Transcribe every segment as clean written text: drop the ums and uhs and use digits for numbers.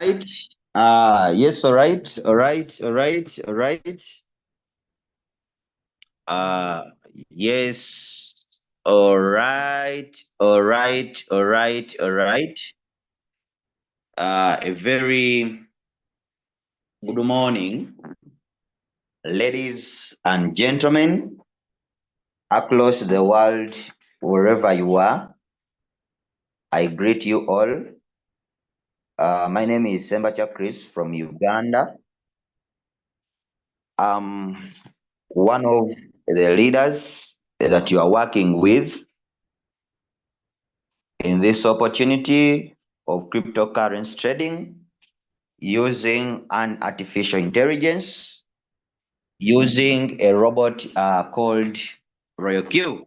Yes, all right, all right, all right, all right. Uh, yes, all right, all right, all right, all right. A very good morning, ladies and gentlemen, across the world, wherever you are. I greet you all. My name is Sembacha Chris from Uganda. I'm one of the leaders that you are working with in this opportunity of cryptocurrency trading using an artificial intelligence, using a robot called Royal Q.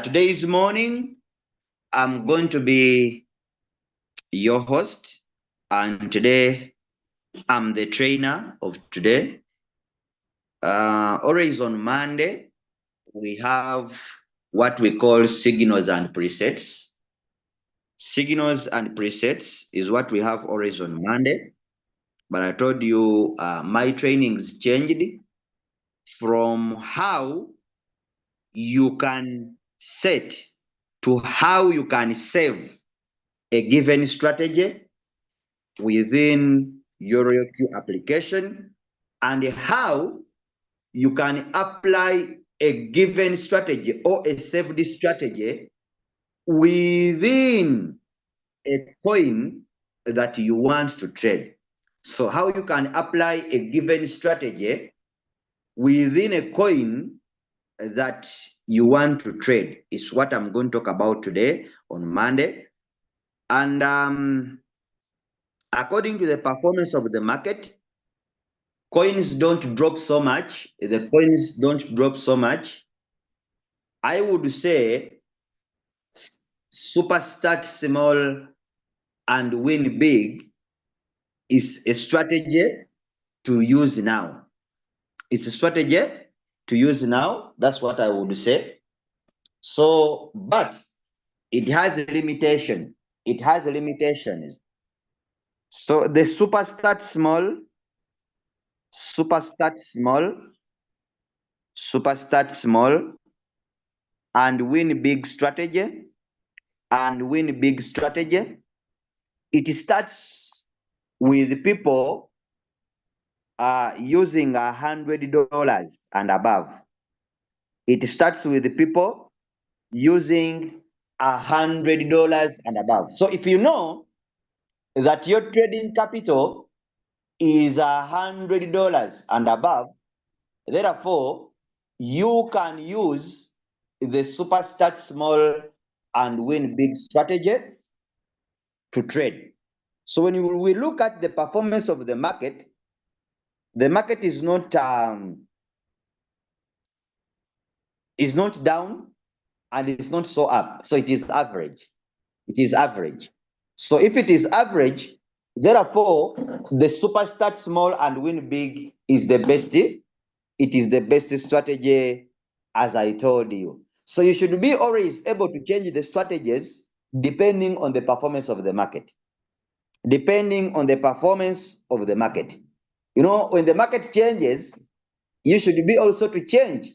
Today's morning, I'm going to be your host, and today I'm the trainer of today. Always on Monday, we have what we call signals and presets. Signals and presets is what we have always on Monday. But I told you my trainings changed from how you can set to how you can save a given strategy within your RioQ application and how you can apply a given strategy or a saved strategy within a coin that you want to trade. So how you can apply a given strategy within a coin that you want to trade is what I'm going to talk about today on Monday. And according to the performance of the market, coins don't drop so much. The coins don't drop so much. I would say super start small and win big is a strategy to use now. It's a strategy to use now. That's what I would say. So, but it has a limitation. It has a limitation. So the super start small, super start small, super start small, and win big strategy, and win big strategy. It starts with people using $100 and above. It starts with people using $100 and above. So if you know that your trading capital is $100 and above, therefore you can use the super start small and win big strategy to trade. So when we look at the performance of the market is not down and it's not so up. So it is average. It is average. So if it is average, therefore the super start small and win big is the best. It is the best strategy, as I told you. So you should be always able to change the strategies depending on the performance of the market. Depending on the performance of the market. You know, when the market changes, you should be also to change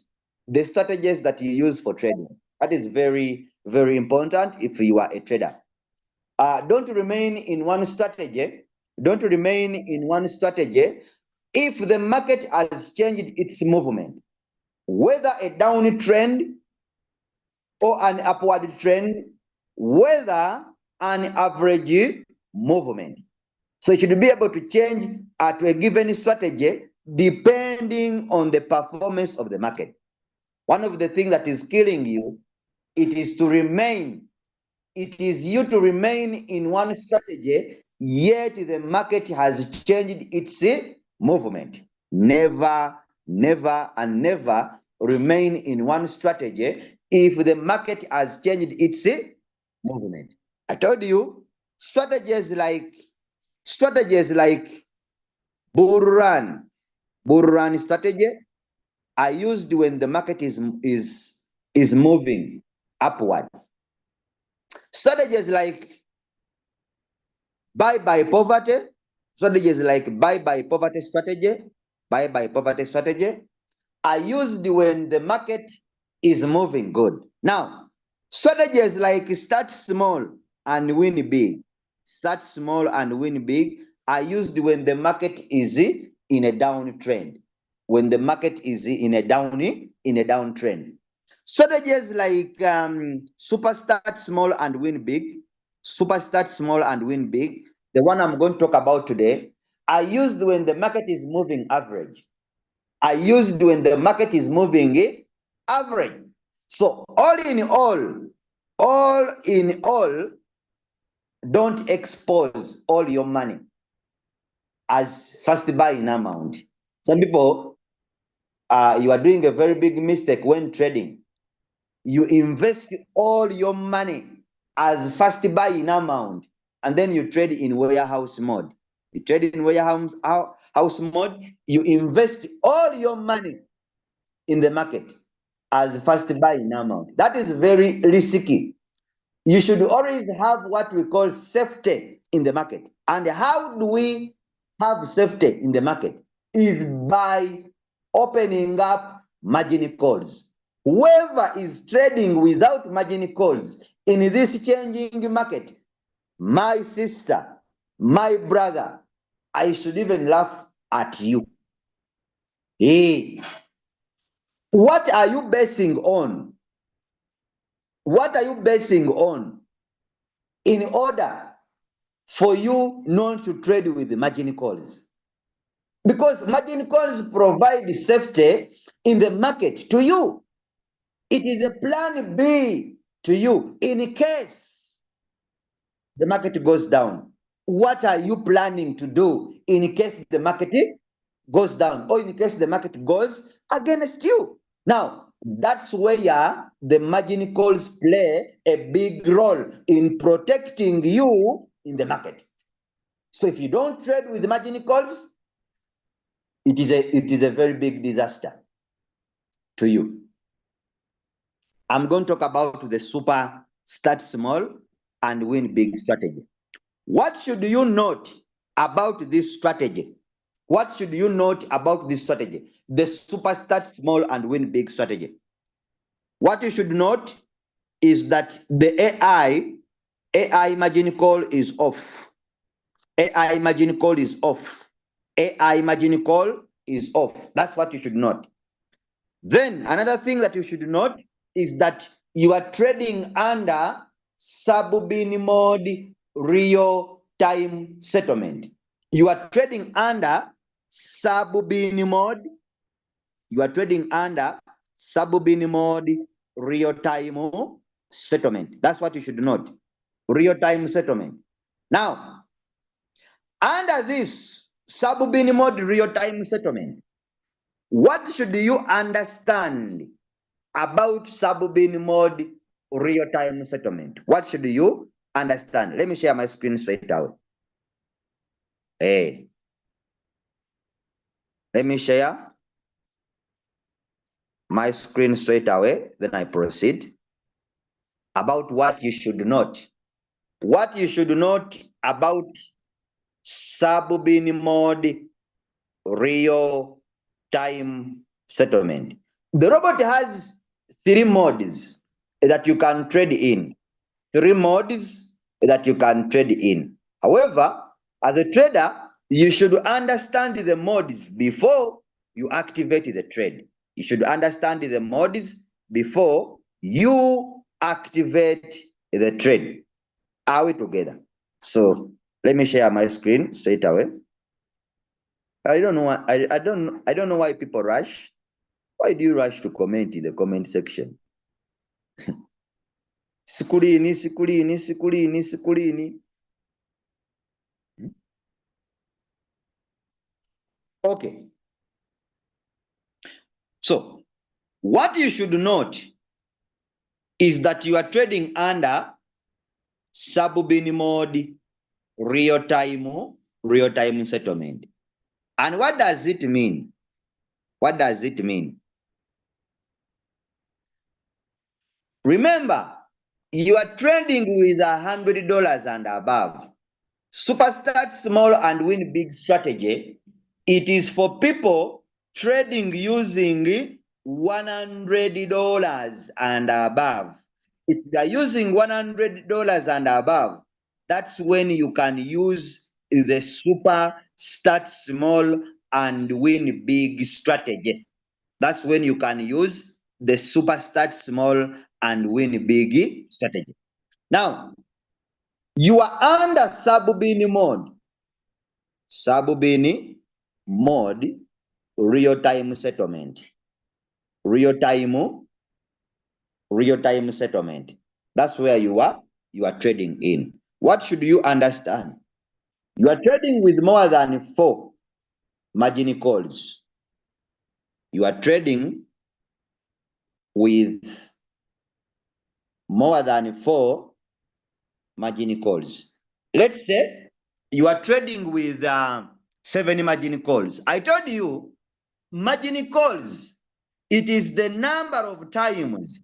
the strategies that you use for trading. That is very, very important if you are a trader. Don't remain in one strategy. Don't remain in one strategy if the market has changed its movement, whether a downtrend or an upward trend, whether an average movement. So you should be able to change to a given strategy depending on the performance of the market. One of the things that is killing you, it is to remain. It is you to remain in one strategy, yet the market has changed its movement. Never, never, and never remain in one strategy if the market has changed its movement. I told you, strategies like bull run strategy are used when the market is moving upward. Strategies like Buy poverty strategies like buy poverty strategy, buy poverty strategy are used when the market is moving good. Now, strategies like start small and win big, start small and win big are used when the market is in a downtrend. When the market is in a downtrend. Strategies like super start small and win big, super start small and win big, the one I'm going to talk about today, are used when the market is moving average. Are used when the market is moving average. So all in all, don't expose all your money as first buy in amount. Some people, you are doing a very big mistake when trading. You invest all your money as first buy in amount, and then you trade in warehouse mode. You trade in warehouse house mode, you invest all your money in the market as first buy in amount. That is very risky. You should always have what we call safety in the market. And how do we have safety in the market? Is by opening up margin calls. Whoever is trading without margin calls in this changing market, my sister, my brother, I should even laugh at you. Hey, what are you basing on? What are you basing on in order for you not to trade with the margin calls? Because margin calls provide safety in the market to you. It is a plan B to you in case the market goes down. What are you planning to do in case the market goes down or in case the market goes against you? Now, that's where the margin calls play a big role in protecting you in the market. So if you don't trade with margin calls, it is a very big disaster to you. I'm going to talk about the super start small and win big strategy. What should you note about this strategy? What should you note about this strategy? The super start small and win big strategy. What you should note is that the AI margin call is off. AI margin call is off. AI margin call is off. That's what you should note. Then another thing that you should note is that you are trading under sub-bin mode real time settlement. You are trading under sub-bin mode. You are trading under sub-bin mode real time settlement. That's what you should note. Real time settlement. Now, under this sub-bin mode real time settlement, what should you understand about sub-bin mode real time settlement? What should you understand? Let me share my screen straight out. Hey, let me share my screen straight away, then I proceed about what you should note. What you should note about sub-bin mode real time settlement. The robot has 3 modes that you can trade in. 3 modes that you can trade in. However, as a trader, you should understand the modes before you activate the trade. You should understand the modes before you activate the trade. Are we together? So let me share my screen straight away. I don't know. I don't know why people rush. Why do you rush to comment in the comment section? Sikulini, sikulini, sikulini, sikulini. Okay. So, what you should note is that you are trading under sub-bin mode real-time settlement. And what does it mean? What does it mean? Remember, you are trading with $100 and above. Super start small and win big strategy. It is for people trading using $100 and above. If you are using $100 and above, that's when you can use the super start small and win big strategy. That's when you can use the super start small and win big strategy. Now, you are under sub-bin mode. Sub-bin mode, real-time settlement. Real-time settlement. That's where you are trading in. What should you understand? You are trading with more than 4 margin calls. You are trading with more than 4 margin calls. Let's say you are trading with 7 margin calls. I told you margin calls, it is the number of times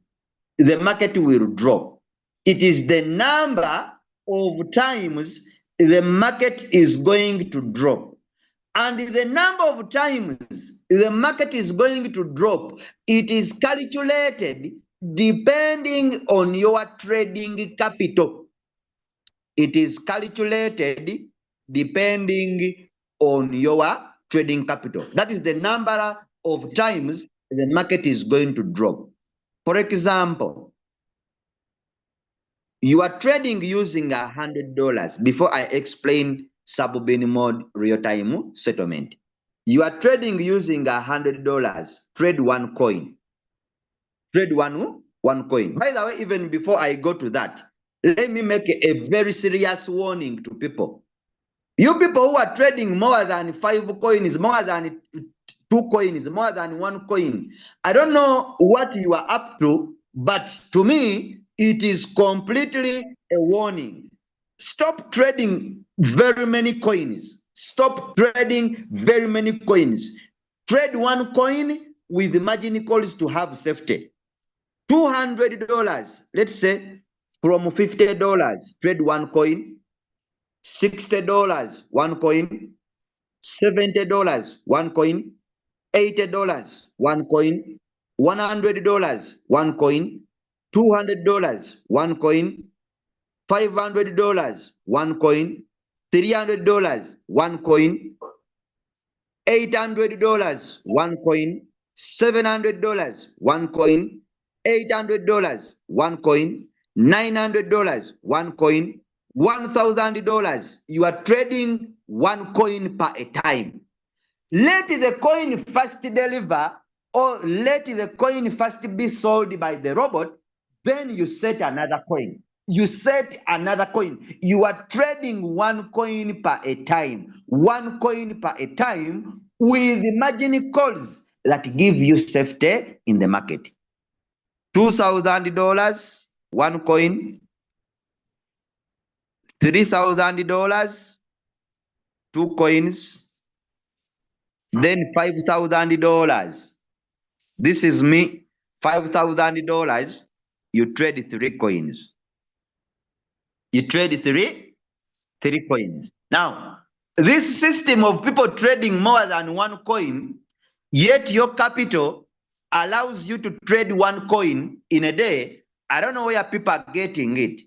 the market will drop. It is the number of times the market is going to drop. And the number of times the market is going to drop, it is calculated depending on your trading capital. It is calculated depending on your trading capital. That is the number of times the market is going to drop. For example, you are trading using $100 before I explain sub-bin mode real-time settlement. You are trading using $100. Trade one coin. Trade one coin. By the way, even before I go to that, let me make a very serious warning to people. You people who are trading more than 5 coins, more than 2 coins, more than 1 coin, I don't know what you are up to, but to me, it is completely a warning. Stop trading very many coins. Stop trading very many coins. Trade 1 coin with margin calls to have safety. $200, let's say from $50, trade 1 coin. $60, 1 coin. $70, 1 coin. $80, 1 coin. $100, 1 coin. $200, 1 coin. $500, 1 coin. $300, 1 coin. $800, 1 coin. $700, 1 coin. $800, 1 coin. $900, 1 coin. $1,000. You are trading 1 coin per a time. Let the coin first deliver, or let the coin first be sold by the robot, then you set another coin. You set another coin. You are trading 1 coin per a time. 1 coin per a time with margin calls that give you safety in the market. $2,000, 1 coin. $3,000, 2 coins. Then $5,000. This is me. $5,000. You trade 3 coins. You trade three coins. Now, this system of people trading more than 1 coin, yet your capital allows you to trade 1 coin in a day. I don't know where people are getting it.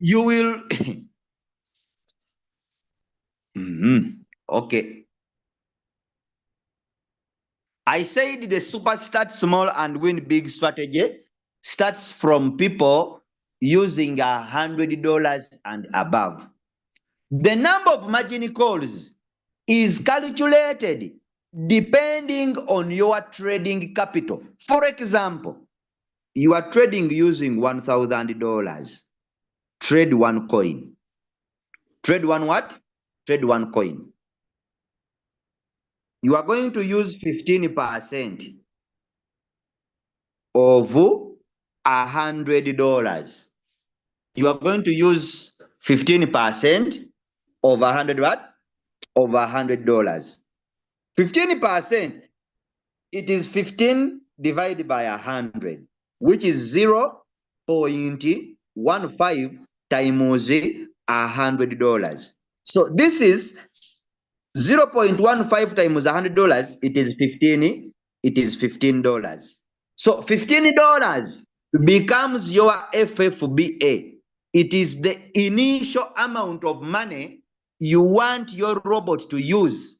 You will. Okay. I said the super start small and win big strategy starts from people using $100 and above. The number of margin calls is calculated depending on your trading capital. For example, you are trading using $1,000. Trade 1 coin. Trade 1 what? Trade 1 coin. You are going to use 15% of $100. You are going to use 15% of 100 what? Of $100. 15%, it is 15 divided by 100, which is 0.15 times $100. So this is 0.15 times $100. It is 15. It is $15. So $15 becomes your FFBA. It is the initial amount of money you want your robot to use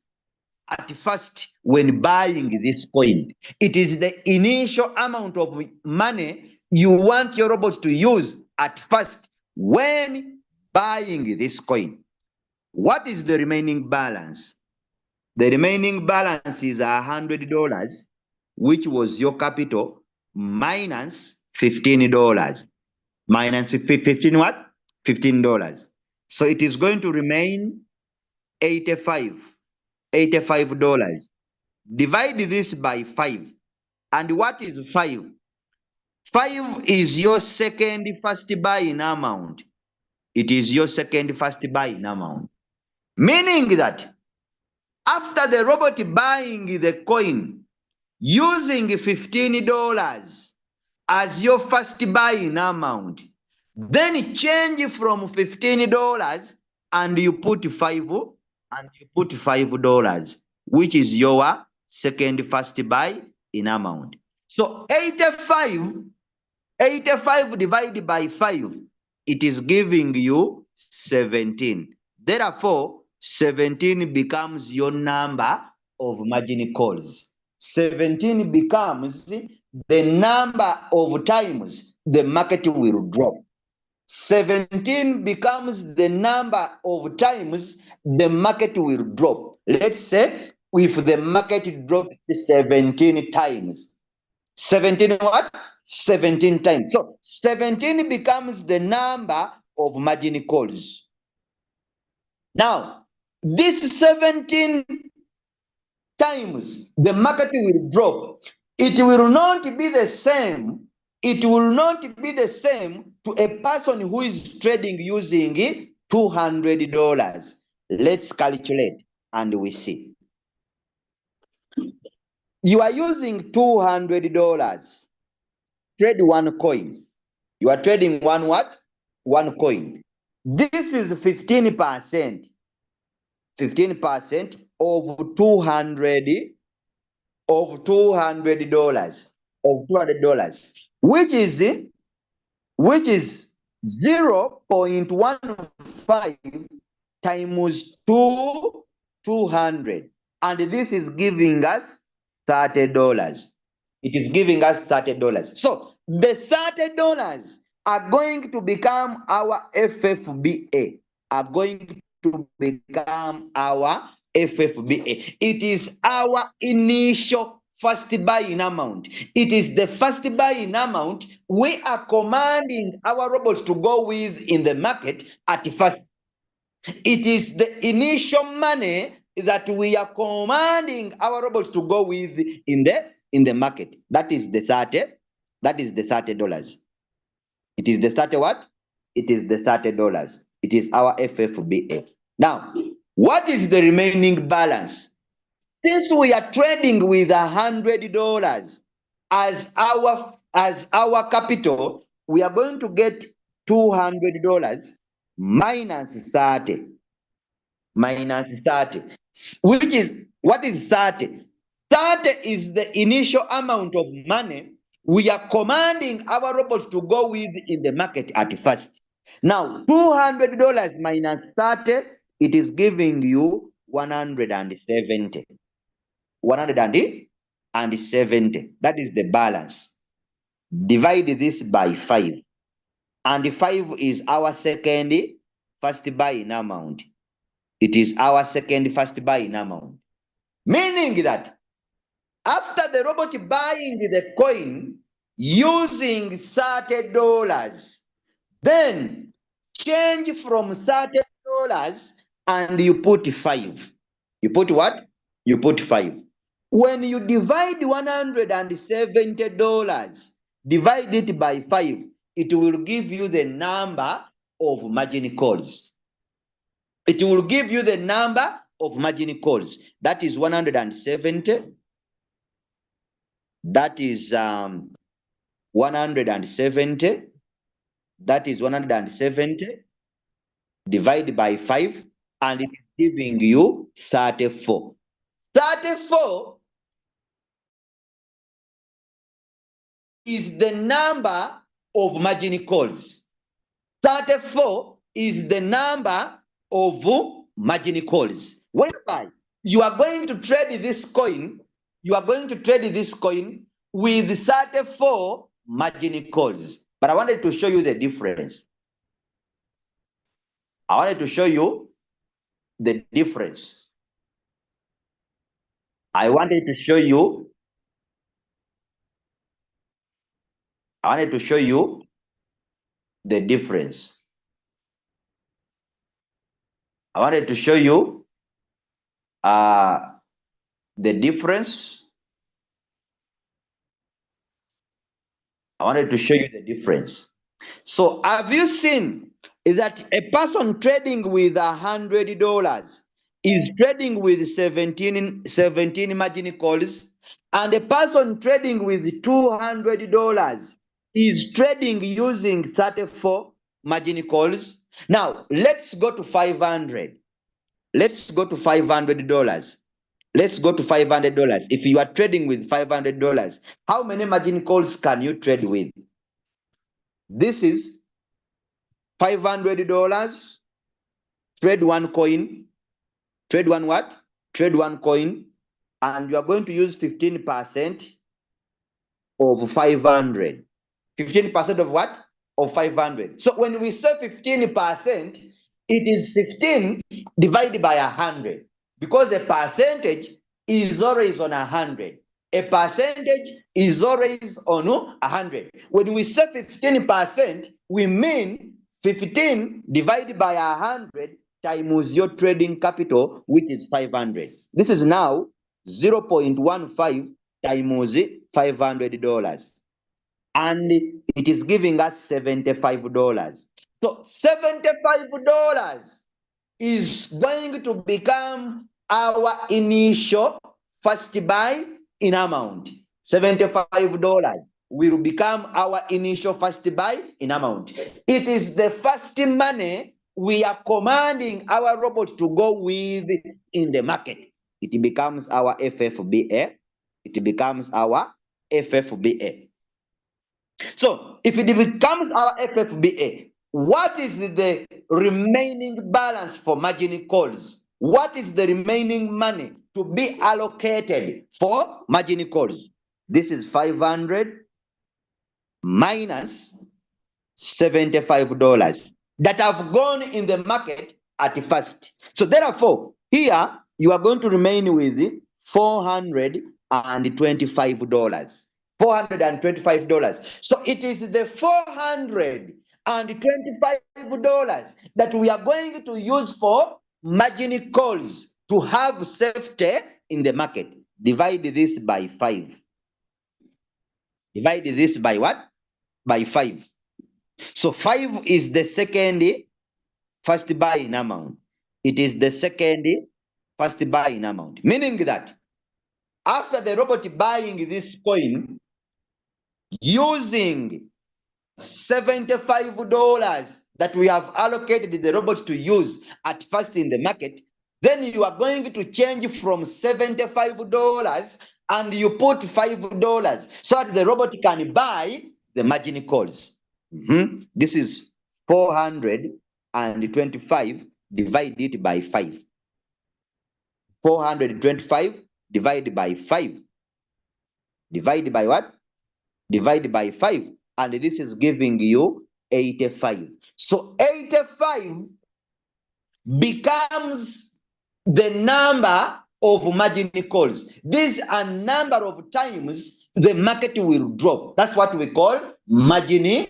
at first when buying this coin. It is the initial amount of money you want your robot to use at first when buying this coin. What is the remaining balance? The remaining balance is $100, which was your capital, minus $15. Minus 15 what? $15. So it is going to remain $85. Divide this by 5. And what is 5? 5 is your second first buy-in amount. It is your second first buy-in amount. Meaning that after the robot buying the coin using $15 as your first buy-in amount, then change from $15 and you put $5 which is your second first buy-in amount. So 85 divided by 5, it is giving you 17. Therefore, 17 becomes your number of margin calls. 17 becomes the number of times the market will drop. 17 becomes the number of times the market will drop. Let's say if the market dropped 17 times. 17 what? 17 times. So 17 becomes the number of margin calls. Now, this 17 times the market will drop. It will not be the same. It will not be the same to a person who is trading using $200. Let's calculate and we see. You are using $200. Trade one coin. You are trading one what? One coin. This is 15%. 15% of $200 of $200 which is 0.15 times 200, and this is giving us $30. It is giving us $30. So the $30 are going to become our FFBA. Are going to become our FFBA. It is our initial first buy-in amount. It is the first buy-in amount we are commanding our robots to go with in the market at first. It is the initial money that we are commanding our robots to go with in the market. That is the 30. That is the $30. It is the 30 what? It is the $30. It is our FFBA. Now, what is the remaining balance? Since we are trading with $100 as our capital, we are going to get $200 minus 30. Minus 30. Which is, what is 30? 30 is the initial amount of money we are commanding our robots to go with in the market at first. Now, $200 minus 30, it is giving you 170. 170. That is the balance. Divide this by 5. And 5 is our second first buy-in amount. It is our second first buy-in amount. Meaning that after the robot buying the coin using $30, then change from $30 and you put 5. You put what? You put 5. When you divide $170, divide it by 5, it will give you the number of margin calls. It will give you the number of margin calls. That is 170. That is 170. That is 170 divided by 5. and it is giving you 34. 34 is the number of margin calls. 34 is the number of margin calls. Whereby you are going to trade this coin, with 34 margin calls. But I wanted to show you the difference. I wanted to show you the difference. I wanted to show you the difference. I wanted to show you the difference. I wanted to show you the difference. So have you seen that a person trading with $100 is trading with 17 margin calls, and a person trading with $200 is trading using 34 margin calls? Now let's go to 500. Let's go to $500. Let's go to $500. If you are trading with $500, how many margin calls can you trade with? This is $500. Trade one coin. Trade one what? Trade one coin. And you are going to use 15% of 500. 15% of what? Of 500. So when we say 15%, it is 15 divided by 100. Because a percentage is always on 100. A percentage is always on 100. When we say 15%, we mean 15 divided by 100 times your trading capital, which is 500. This is now 0.15 times $500. And it is giving us $75. So $75 is going to become our initial first buy in amount. $75 will become our initial first buy in amount. It is the first money we are commanding our robot to go with in the market. It becomes our FFBA. It becomes our FFBA. So if it becomes our FFBA, what is the remaining balance for margin calls? What is the remaining money to be allocated for margin calls? This is 500 minus $75 that have gone in the market at first. So therefore, here you are going to remain with $425. $425. So it is the $425 that we are going to use for margin calls to have safety in the market. Divide this by 5. Divide this by what? By 5. So 5 is the second first buy in amount. It is the second first buy in amount. Meaning that after the robot buying this coin using $75 that we have allocated the robot to use at first in the market, then you are going to change from $75 and you put $5 so that the robot can buy the margin calls. This is 425 divided by 5. 425 divided by 5. Divided by what? Divided by 5. And this is giving you 85. So 85 becomes the number of margin calls. These are number of times the market will drop. That's what we call margin,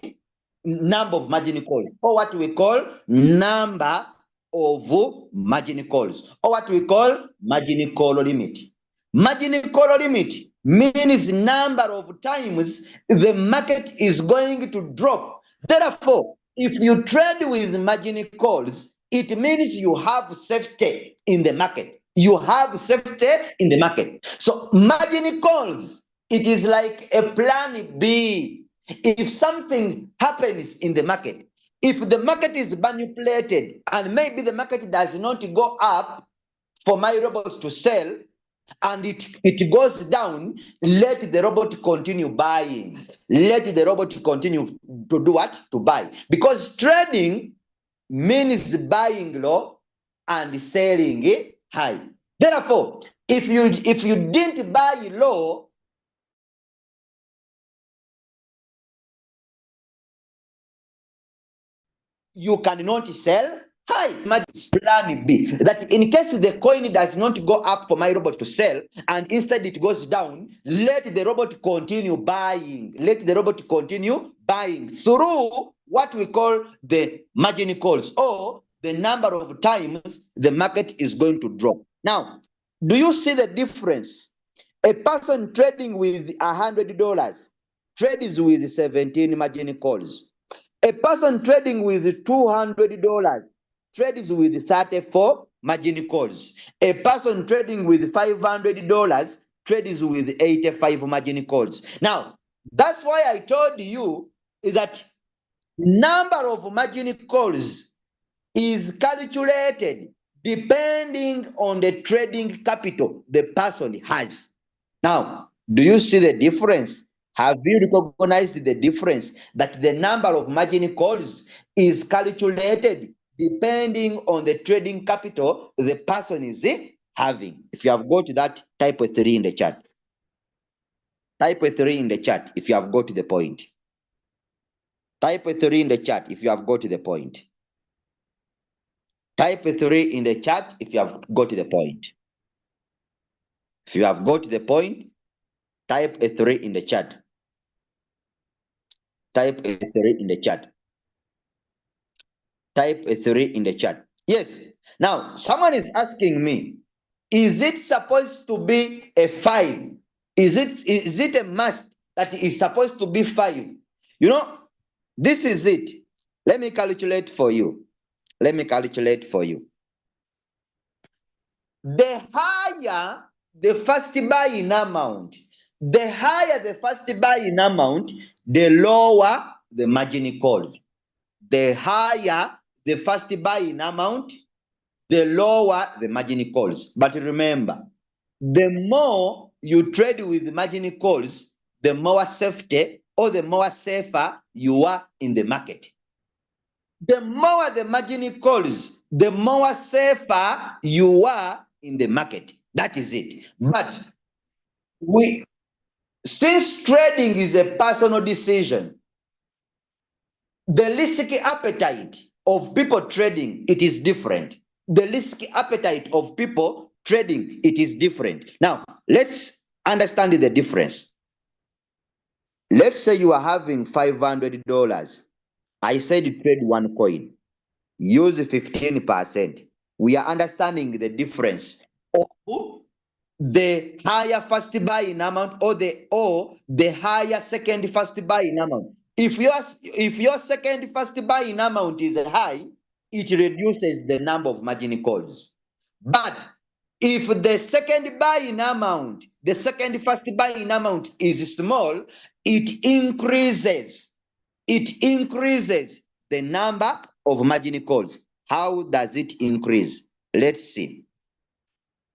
number of margin calls, or what we call number of margin calls, or what we call margin call limit. Margin call limit means number of times the market is going to drop. Therefore, if you trade with margin calls, it means you have safety in the market. You have safety in the market. So margin calls, it is like a plan B. If something happens in the market, If the market is manipulated and maybe the market does not go up for my robot to sell and it goes down, let the robot continue buying. Let the robot continue to do what? To buy. Because trading means buying low and selling high. Therefore, if you didn't buy low, you cannot sell high. Plan B, that in case the coin does not go up for my robot to sell and instead it goes down, let the robot continue buying. Let the robot continue buying through what we call the margin calls, or the number of times the market is going to drop. Now, do you see the difference? A person trading with $100 trades with 17 margin calls. A person trading with $200 trades with 34 margin calls. A person trading with $500 trades with 85 margin calls. Now, that's why I told you is that number of margin calls is calculated depending on the trading capital the person has. Now, do you see the difference? Have you recognized the difference that the number of margin calls is calculated depending on the trading capital the person is having? If you have got that, type a 3 in the chat. Type a 3 in the chat if you have got to the point. Type a 3 in the chat if you have got to the point. Type a 3 in the chat if you have got to the point. If you have got to the point, type a 3 in the chat. Type a 3 in the chat. Type a 3 in the chat. Yes. Now, someone is asking me, is it supposed to be a 5? Is it a must that it is supposed to be 5? You know, this is it. Let me calculate for you. Let me calculate for you. The higher the first buy-in amount, the higher the first buy-in amount, the lower the margin calls. The higher the first buy-in amount, the lower the margin calls. But remember, the more you trade with margin calls, the more safety or the more safer you are in the market. The more the margin calls, the more safer you are in the market. That is it. But since trading is a personal decision, the risk appetite of people trading, it is different. The risk appetite of people trading, it is different. Now, let's understand the difference. Let's say you are having $500. I said trade one coin. Use 15%. We are understanding the difference of the higher first buy-in amount or the higher second first buy-in amount. If your second first buy-in amount is high, it reduces the number of margin calls. But if the second buy-in amount, the second first buy-in amount is small, it increases the number of margin calls. How does it increase? Let's see.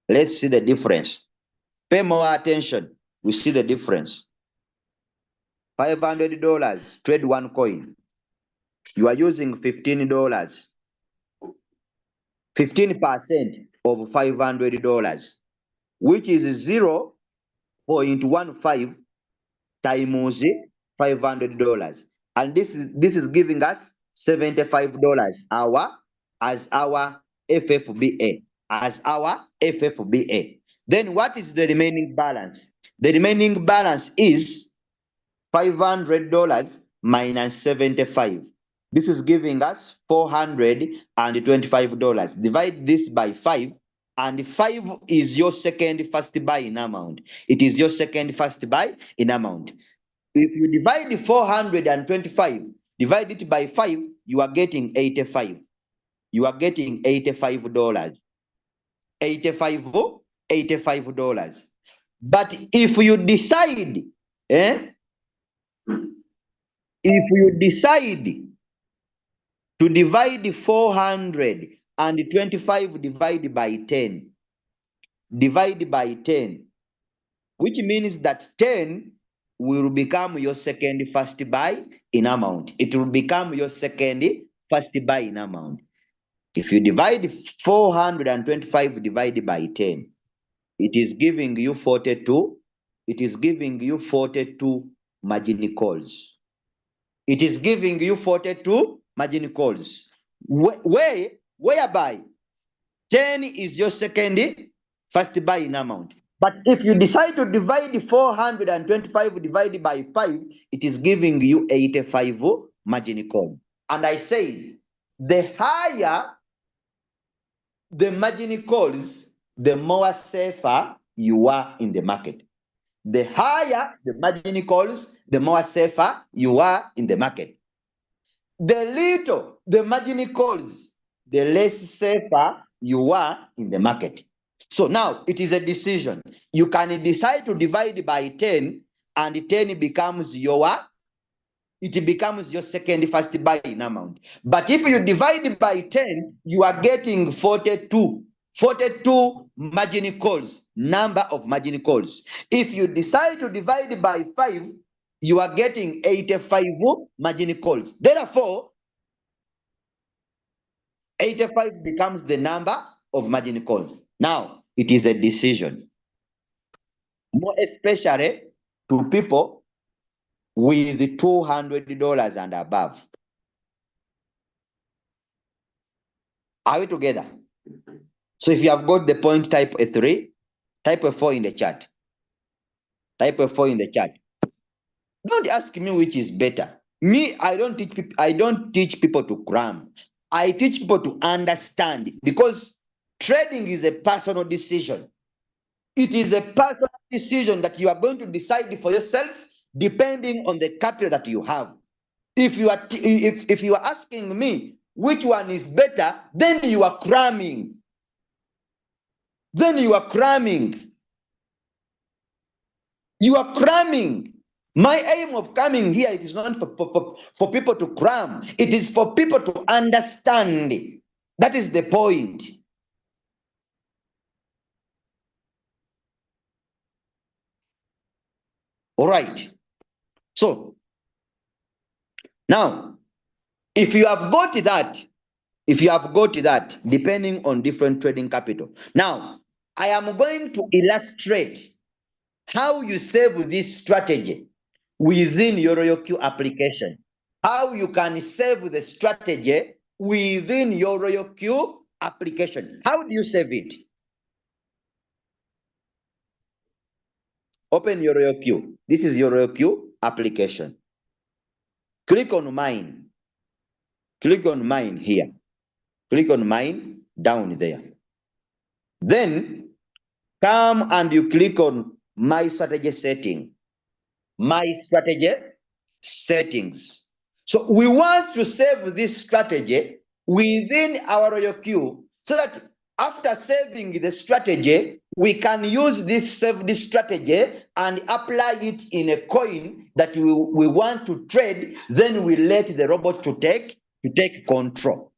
Let's see the difference. Pay more attention. We see the difference. $500, trade one coin. You are using $15. 15% of $500, which is 0.15 times $500. And this is giving us $75 as our FFBA. Then what is the remaining balance? The remaining balance is $500 minus 75. This is giving us $425. Divide this by 5, and 5 is your second first buy-in amount. It is your second first buy-in amount. If you divide 425, divide it by 5, you are getting 85. You are getting $85. $85. But if you decide, if you decide to divide 425 divided by 10. Divide by 10, which means that 10 will become your second first buy in amount. It will become your second first buy in amount. If you divide 425 divided by 10, it is giving you 42. It is giving you 42 margin calls. It is giving you 42 margin calls. Whereby 10 is your second first buy in amount. But if you decide to divide 425 divided by 5, it is giving you 85 margin call. And I say, the higher the margin calls, the more safer you are in the market. The higher the margin calls, the more safer you are in the market. The little the margin calls, the less safer you are in the market. So now it is a decision. You can decide to divide by 10, and 10 becomes your second first buy in amount. But if you divide by 10, you are getting 42 margin calls, number of margin calls. If you decide to divide by 5, you are getting 85 margin calls. Therefore, 85 becomes the number of margin calls. Now, it is a decision, more especially to people with $200 and above. Are we together? So if you have got the point, type a 3, type a 4 in the chat. Type a 4 in the chat. Don't ask me which is better. Me, I don't teach people to cram. I teach people to understand, because trading is a personal decision. It is a personal decision that you are going to decide for yourself, depending on the capital that you have. If you are asking me which one is better, then you are cramming. Then you are cramming. You are cramming. My aim of coming here, it is not for people to cram. It is for people to understand. That is the point. All right. So now, if you have got that, depending on different trading capital. Now, I am going to illustrate how you save this strategy within your RoyalQ application. How you can save the strategy within your RoyalQ application. How do you save it? Open your RoyalQ. This is your RoyalQ application. Click on mine. Click on mine here. Click on mine down there. Then come and you click on my strategy setting. My strategy settings. So we want to save this strategy within our RoyalQ, so that after saving the strategy, we can use this saved strategy and apply it in a coin that we want to trade. Then we let the robot to take control.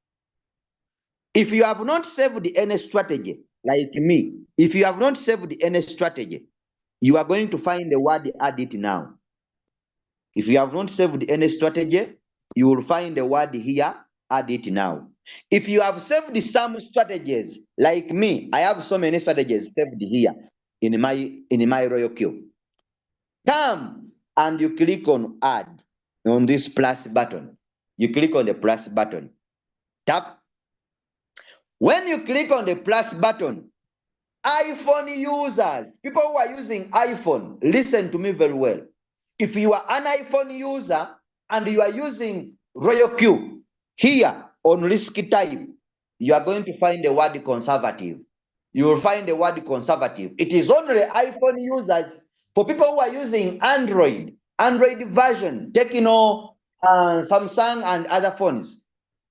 If you have not saved any strategy, like me, if you have not saved any strategy, you are going to find the word add it now. If you have not saved any strategy, you will find the word here, add it now. If you have saved some strategies, like me, I have so many strategies saved here in my RoyalQ. Come and you click on add on this plus button. You click on the plus button. Tap. When you click on the plus button, iPhone users, people who are using iPhone, listen to me very well. If you are an iPhone user and you are using RoyalQ, here on risk type, you are going to find the word conservative. You will find the word conservative. It is only iPhone users. For people who are using Android version, Tecno, Samsung, and other phones,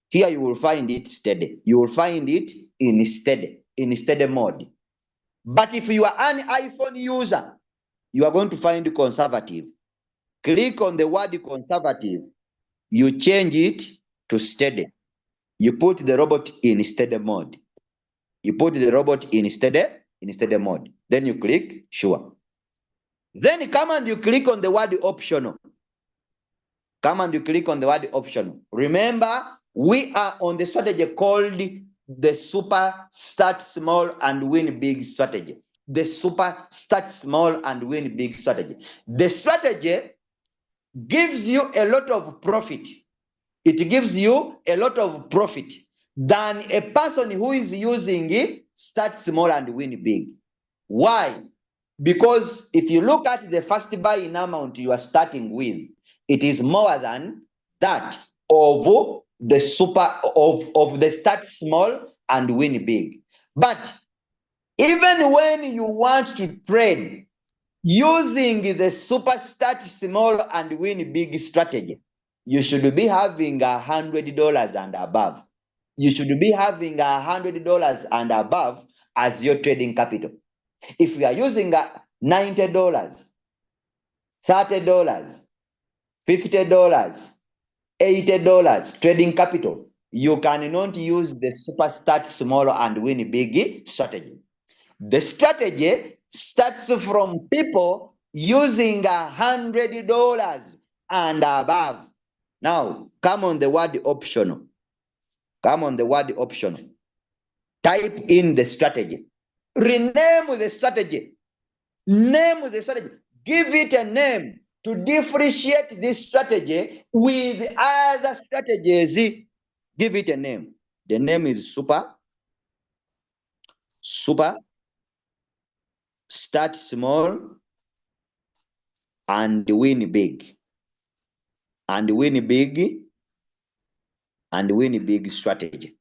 here you will find it steady. You will find it in steady mode. But if you are an iPhone user, you are going to find conservative. Click on the word conservative. You change it to steady. you put the robot in steady mode. You put the robot in steady mode. Then you click sure. Then come and you click on the word optional. Come and you click on the word optional. Remember, we are on the strategy called the super start small and win big strategy. The super start small and win big strategy. The strategy gives you a lot of profit. It gives you a lot of profit than a person who is using it start small and win big. Why? Because if you look at the first buy in amount you are starting with, it is more than that of the of the start small and win big. But even when you want to trade using the super start small and win big strategy, you should be having $100 and above. You should be having $100 and above as your trading capital. If you are using $90, $30, $50, $80 trading capital, you cannot use the super start small and win big strategy. The strategy starts from people using $100 and above. Now, come on the word optional. Come on the word optional. Type in the strategy. Rename the strategy. Name the strategy. Give it a name to differentiate this strategy with other strategies. Give it a name. The name is super start small and win big. And win big strategy.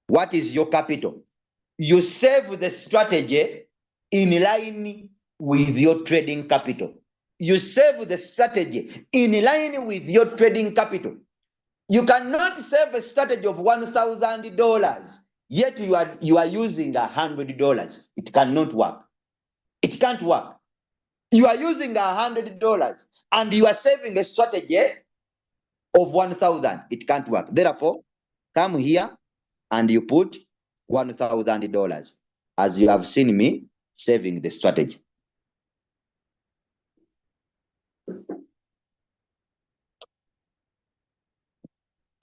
What is your capital? You save the strategy in line with your trading capital. You save the strategy in line with your trading capital. You cannot save a strategy of $1,000, yet you are using $100. It cannot work. It can't work. You are using $100 and you are saving a strategy of 1,000. It can't work. Therefore, come here and you put $1,000 as you have seen me saving the strategy.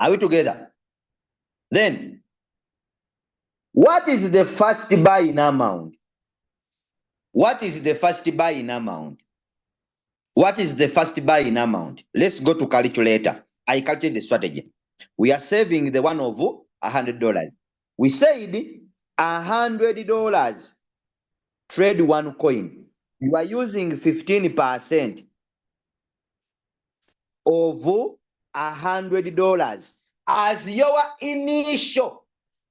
Are we together? Then, what is the first buy in amount? What is the first buy in amount? What is the first buy in amount? Let's go to calculator. I calculate the strategy. We are saving the one of $100. We said $100. Trade one coin. You are using 15% of $100 as your initial.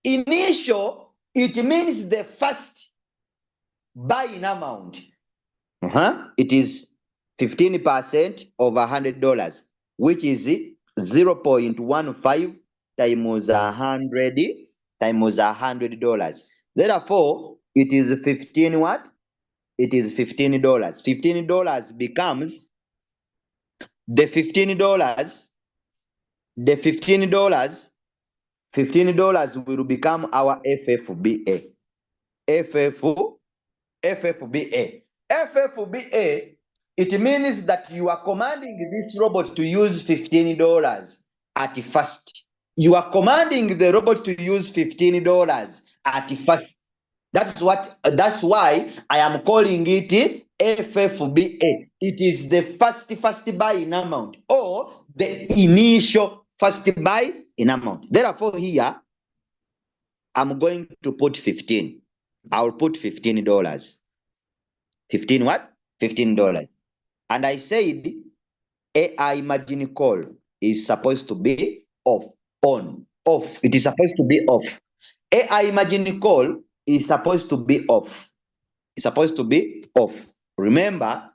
Initial, it means the first buying amount. It is 15% of $100, which is 0.15 times 100 times $100. Therefore, it is 15 what? It is $15. $15 becomes the $15. The $15 will become our FFBA. FFBA. FFBA, it means that you are commanding this robot to use $15 at first. You are commanding the robot to use $15 at first. That's why I am calling it FFBA. It is the first buy in amount, or the initial first buy in amount. Therefore, here I'm going to put 15. I'll put $15. 15 what? $15. And I said AI margin call is supposed to be off. It is supposed to be off. AI margin call is supposed to be off. It's supposed to be off. Remember,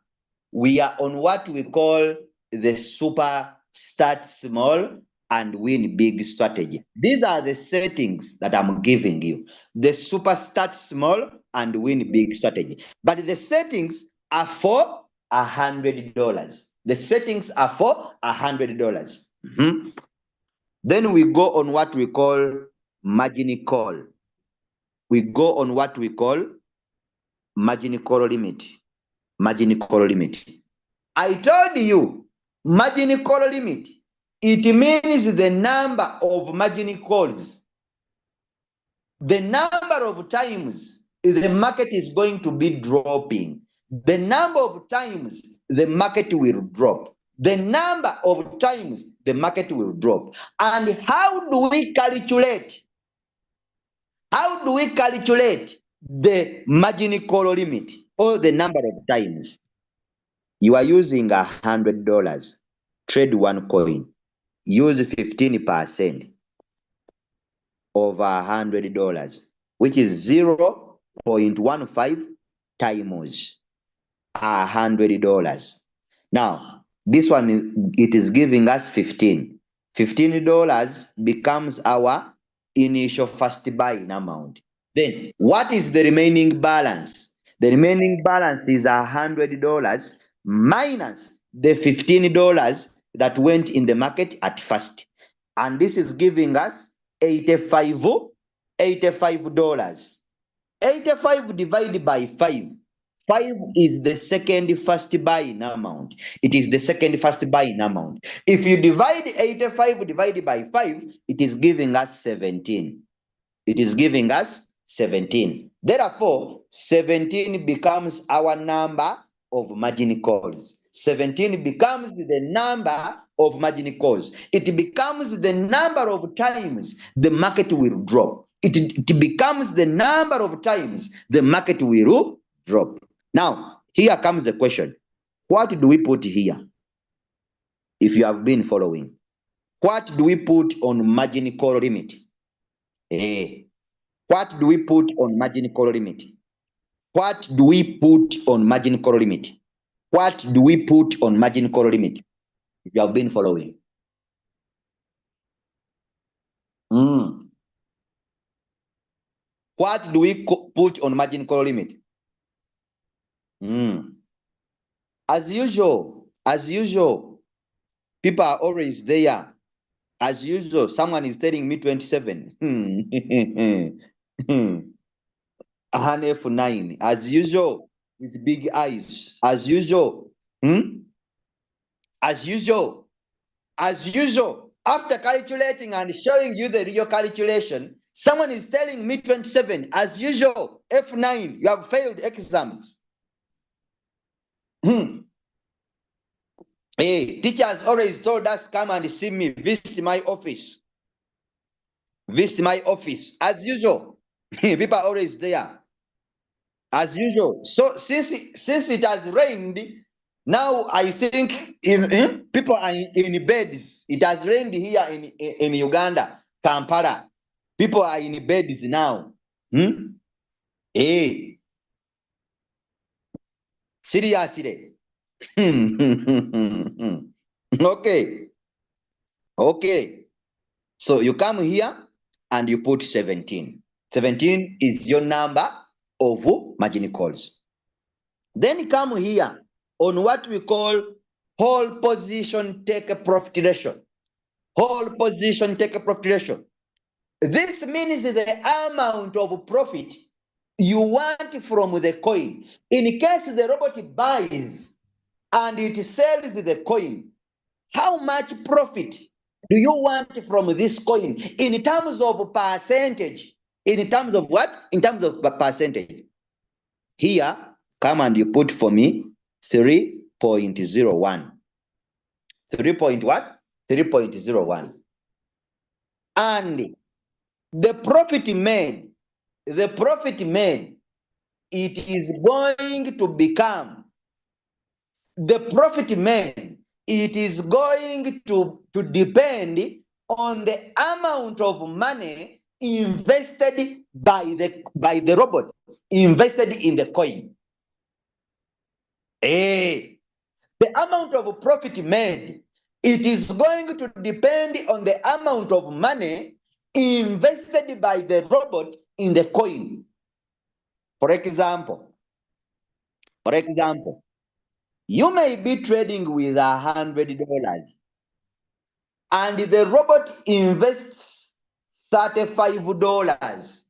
we are on what we call the super start small and win big strategy. These are the settings that I'm giving you. The super start small and win big strategy. But the settings are for $100. The settings are for $100. Then we go on what we call margin call. We go on what we call margin call limit. Margin call limit. I told you, margin call limit, it means the number of margin calls, the number of times the market is going to be dropping, the number of times the market will drop, the number of times the market will drop. And how do we calculate? How do we calculate the margin call limit or the number of times? You are using $100, trade one coin, use 15% of $100, which is 0.15 times $100. Now, this one, it is giving us 15. $15 becomes our initial first buying amount. Then, what is the remaining balance? The remaining balance is $100 minus the $15 that went in the market at first. And this is giving us $85. 85 divided by 5. 5 is the second first buying amount. It is the second first buying amount. If you divide 85 divided by 5, it is giving us 17. It is giving us 17. Therefore, 17 becomes our number of margin calls. 17 becomes the number of margin calls. It becomes the number of times the market will drop. It becomes the number of times the market will drop. Now, here comes the question. What do we put here? If you have been following, what do we put on margin call limit? What do we put on margin call limit? What do we put on margin call limit? What do we put on margin call limit? If you have been following. What do we put on margin call limit? As usual, people are always there. As usual, someone is telling me 27. F9. As usual, with big eyes. As usual. As usual. As usual. After calculating and showing you the real calculation, someone is telling me 27. As usual, F9, you have failed exams. Hey, teachers always told us, come and see me, visit my office. Visit my office. As usual, people are always there. As usual. So since it has rained, now I think people are in beds. It has rained here in Uganda, Kampala. People are in beds now. Hey. Seriously. Okay. Okay. So you come here and you put 17. 17 is your number of margin calls. Then you come here on what we call whole position take profit ratio. Whole position take profit ratio. This means the amount of profit you want from the coin. In case the robot buys and it sells the coin, how much profit do you want from this coin in terms of percentage? In terms of what? In terms of percentage. Here, come and you put for me 3.01. 3 point what? 3.01. And the profit made, it is going to become, the profit made, it is going to depend on the amount of money invested by the robot, invested in the coin. The amount of profit made, it is going to depend on the amount of money invested by the robot in the coin. For example, you may be trading with $100. and the robot invests $35,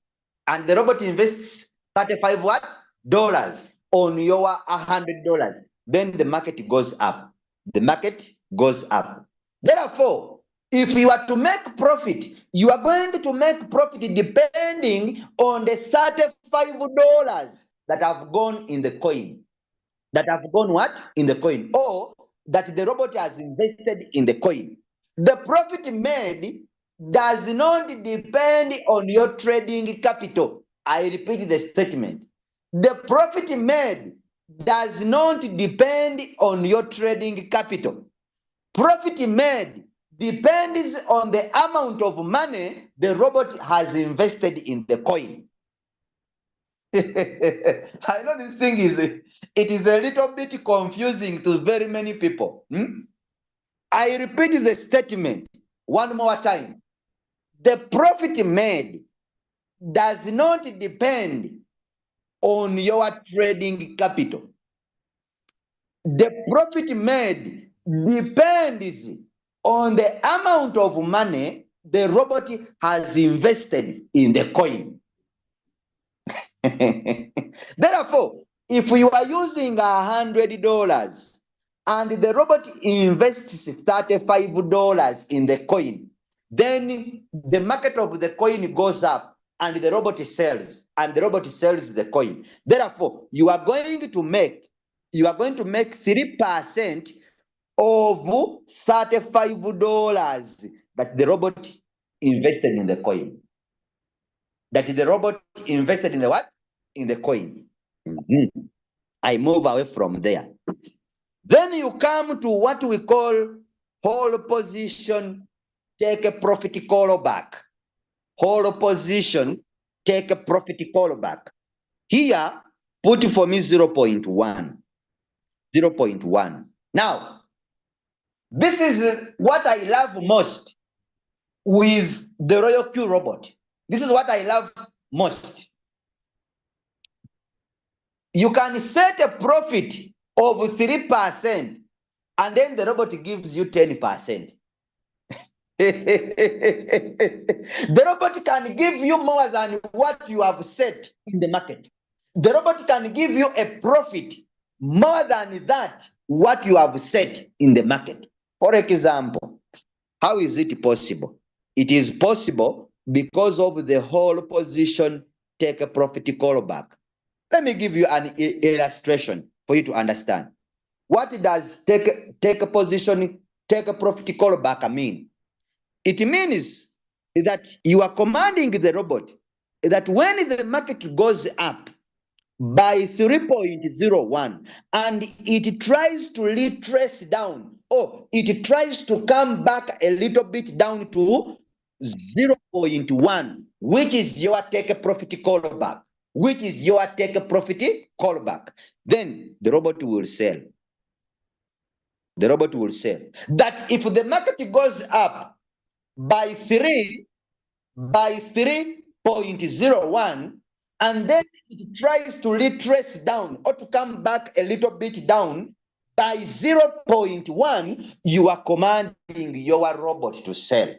and the robot invests 35 what? Dollars on your $100, then the market goes up. The market goes up. Therefore, if you are to make profit, you are going to make profit depending on the $35 that have gone in the coin. That have gone what? In the coin. Or that the robot has invested in the coin. The profit made does not depend on your trading capital. I repeat the statement. The profit made does not depend on your trading capital. Profit made depends on the amount of money the robot has invested in the coin. I know this thing it is a little bit confusing to very many people. I repeat the statement one more time. The profit made does not depend on your trading capital. The profit made depends on the amount of money the robot has invested in the coin. Therefore, if you are using $100 and the robot invests $35 in the coin, then the market of the coin goes up and the robot sells, and the robot sells the coin. Therefore, you are going to make 3% of $35 that the robot invested in the coin. That the robot invested in the what? In the coin. I move away from there. Then you come to what we call whole position, take a profit callback. Whole position, take a profit callback. Here, put for me 0.1. 0.1. Now, this is what I love most with the Royal Q robot. This is what I love most. You can set a profit of 3%, and then the robot gives you 10%. The robot can give you more than what you have set in the market. The robot can give you a profit more than that what you have set in the market. For example, how is it possible? It is possible because of the whole position take a profit callback. Let me give you an illustration for you to understand. What does take a position, take a profit callback mean? It means that you are commanding the robot that when the market goes up by 3.01 and it tries to retrace down, or it tries to come back a little bit down to 0.1, which is your take a profit callback, then the robot will sell. The robot will sell. That if the market goes up by 3.01 and then it tries to retrace down or to come back a little bit down by 0.1, you are commanding your robot to sell.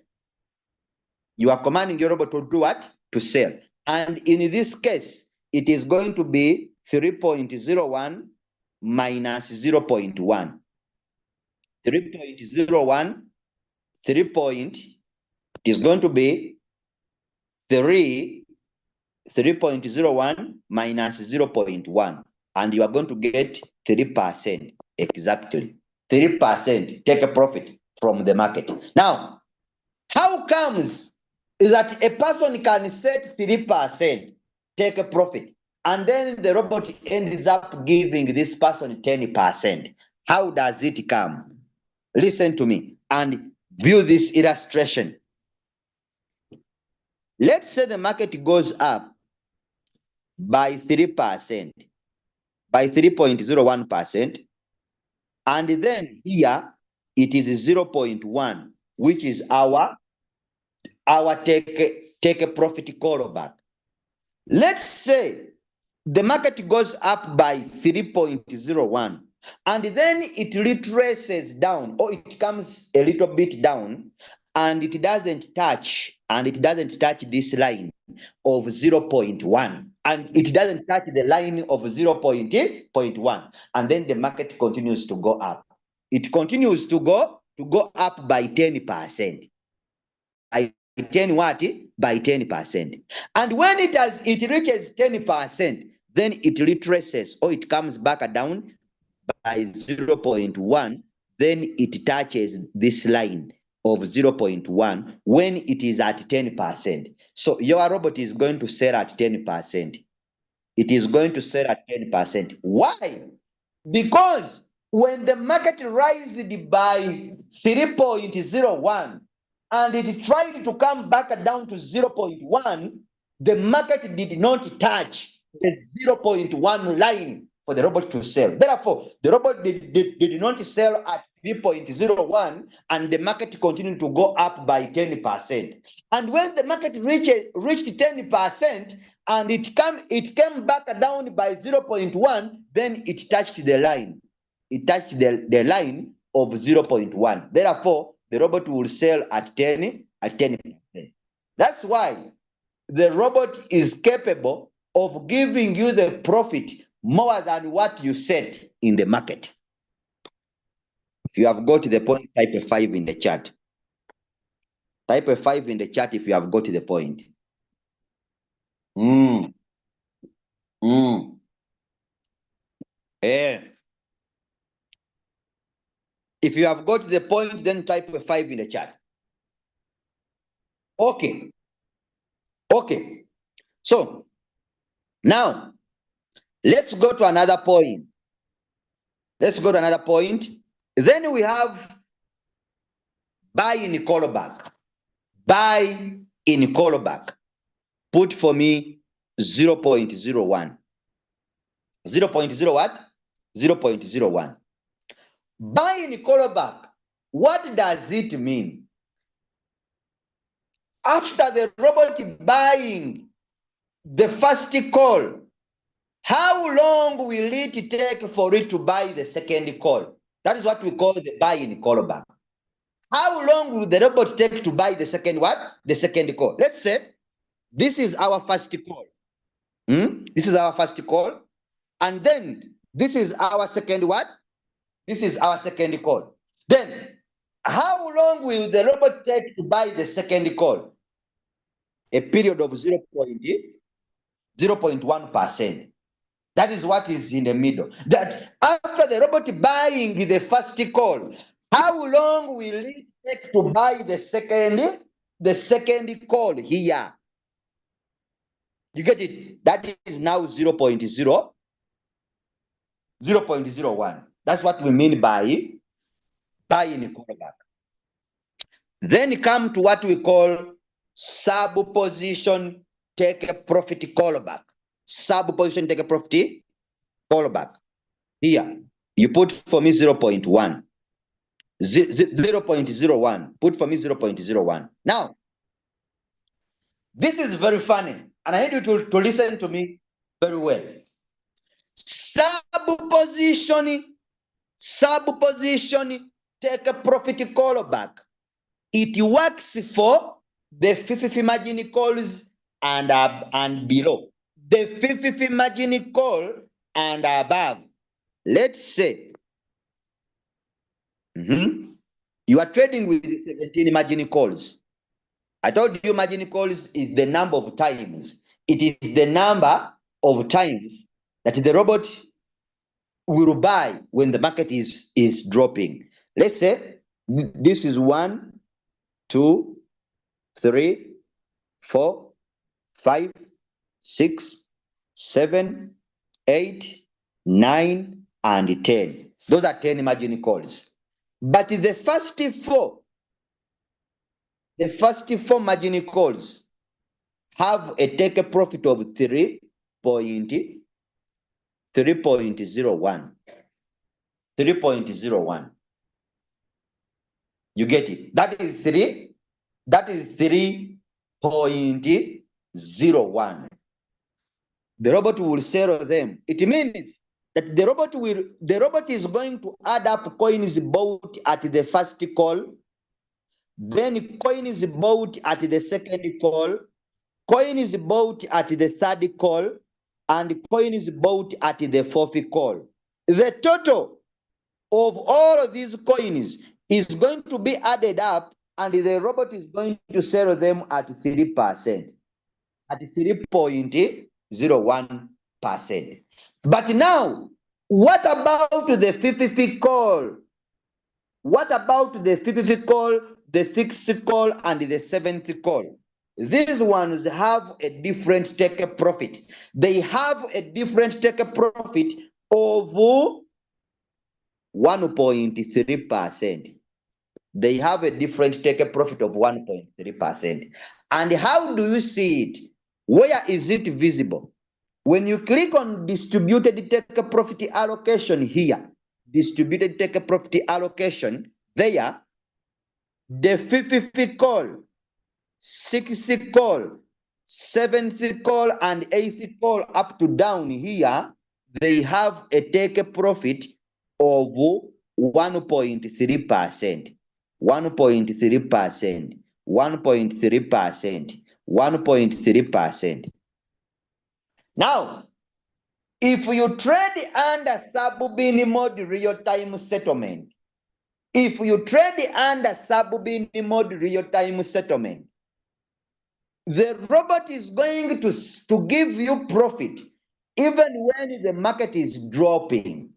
You are commanding your robot to do what? To sell. And in this case, it is going to be 3.01 minus 0.1. 3.01, it is going to be 3.01 minus 0.1, and you are going to get 3% exactly. 3% take a profit from the market. Now, how comes that a person can set 3% take a profit and then the robot ends up giving this person 10%? How does it come? Listen to me and view this illustration. Let's say the market goes up by 3%, by 3.01%, and then here it is 0.1, which is our take a profit callback. Let's say the market goes up by 3.01 and then it retraces down, or it comes a little bit down, and it doesn't touch this line of 0.1, and it doesn't touch the line of 0.1, and then the market continues to go up. It continues to go up by 10%. By 10 what? By 10%. And when it reaches 10%, then it retraces, or it comes back down by 0.1, then it touches this line of 0.1 when it is at 10%. So your robot is going to sell at 10%. It is going to sell at 10%. Why? Because when the market rises by 3.01 and it tried to come back down to 0.1, the market did not touch the 0.1 line for the robot to sell. Therefore, the robot did not sell at 3.01, and the market continued to go up by 10%. And when the market reached 10%, and it came back down by 0.1, then it touched the line. It touched the line of 0.1. Therefore, the robot will sell at 10%. That's why the robot is capable of giving you the profit more than what you set in the market. If you have got to the point, type a 5 in the chat. Type a 5 in the chat if you have got to the point. If you have got to the point, then type a 5 in the chat. Okay. So now let's go to another point. Then we have buy in callback. Buy in callback. Put for me 0.01. 0.0 what? 0.01. Buy in callback. What does it mean? After the robot buying the first call, how long will it take for it to buy the second call? That is what we call the buy in callback. How long will the robot take to buy the second what? The second call. Let's say this is our first call. This is our first call. And then this is our second what? This is our second call. Then how long will the robot take to buy the second call? A period of 0.1%. That is what is in the middle. That after the robot buying the first call, how long will it take to buy the second call here? You get it? That is now 0.01. That's what we mean by buying a callback. Then come to what we call sub-position take a profit callback. Sub-position take a profit callback. Here, you put for me 0.1. 0.01. Put for me 0.01. Now, this is very funny, and I need you to listen to me very well. Sub-position take a profit callback. It works for the 50 margin calls and below. The 50 margin call and above. Let's say you are trading with 17 margin calls. I told you margin calls is the number of times. It is the number of times that the robot will buy when the market is dropping. Let's say this is 1, 2, 3, 4, 5, 6, 7, 8, 9, and 10. Those are 10 margin calls. But the first four margin calls have a take a profit of 3.01. 3.01. You get it? That is 3.01. The robot will sell them. It means that the robot is going to add up coins bought at the first call, then coins bought at the second call, coins bought at the third call, and coins bought at the fourth call. The total of all of these coins is going to be added up, and the robot is going to sell them at 3%, at 3.01%. But now, what about the fifth call? What about the fifth call, the sixth call, and the seventh call? These ones have a different take profit. They have a different take profit of 1.3%. They have a different take profit of 1.3%. And how do you see it? Where is it visible? When you click on distributed take profit allocation here, distributed take profit allocation, there, the fifth call, sixth call, seventh call, and eighth call up to down here, they have a take profit of 1.3%, 1.3%, 1.3%, 1.3%. Now, if you trade under sub-bin mode real-time settlement, if you trade under sub-bin mode real-time settlement, the robot is going to give you profit even when the market is dropping.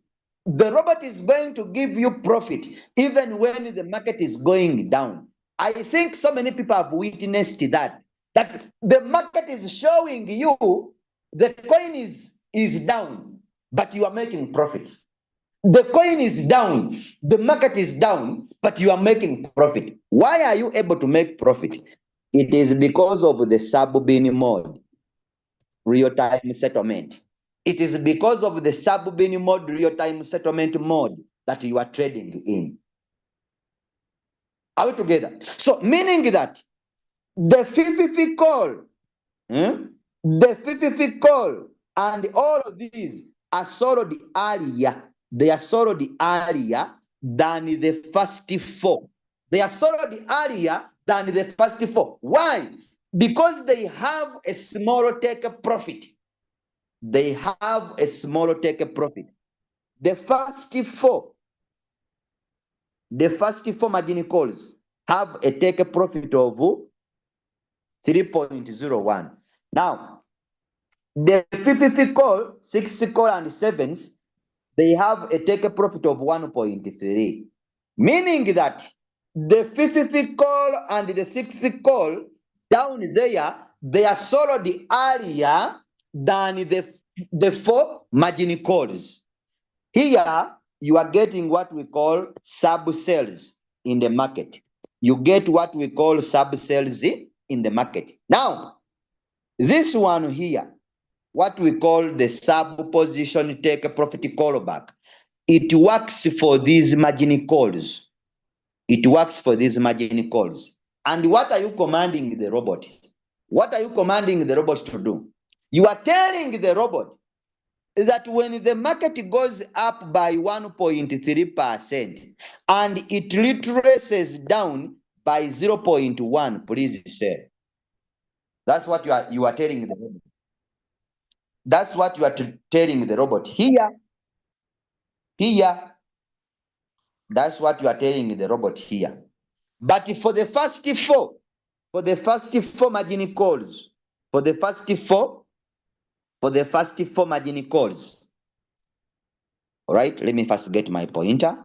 The robot is going to give you profit even when the market is going down. I think so many people have witnessed that the market is showing you the coin is down, but you are making profit. The coin is down, the market is down, but you are making profit. Why are you able to make profit? It is because of the sub-bin mode, real-time settlement. It is because of the sub-bin mode, real-time settlement mode that you are trading in. Are we together? So, meaning that the fifth call, the fifth call, and all of these are sold earlier. They are sold earlier than the first four. They are sold earlier than the first four. Why? Because they have a smaller take profit. They have a smaller take profit. The first four margin calls have a take profit of 3.01. Now, the fifth call, sixth call, and seventh, they have a take profit of 1.3, meaning that the fifth call and the sixth call down there, they are sold earlier than the four margin calls. Here, you are getting what we call sub-sales in the market. You get what we call sub-sales in the market. Now, this one here, what we call the sub-position take profit callback, it works for these margin calls. It works for these margin calls. And what are you commanding the robot? What are you commanding the robot to do? You are telling the robot that when the market goes up by 1.3% and it retraces down by 0.1, please sell. That's what you are telling the robot. That's what you are telling the robot. Here, that's what you are telling the robot here. But for the first four margin calls, for the first four margin calls. All right, let me first get my pointer.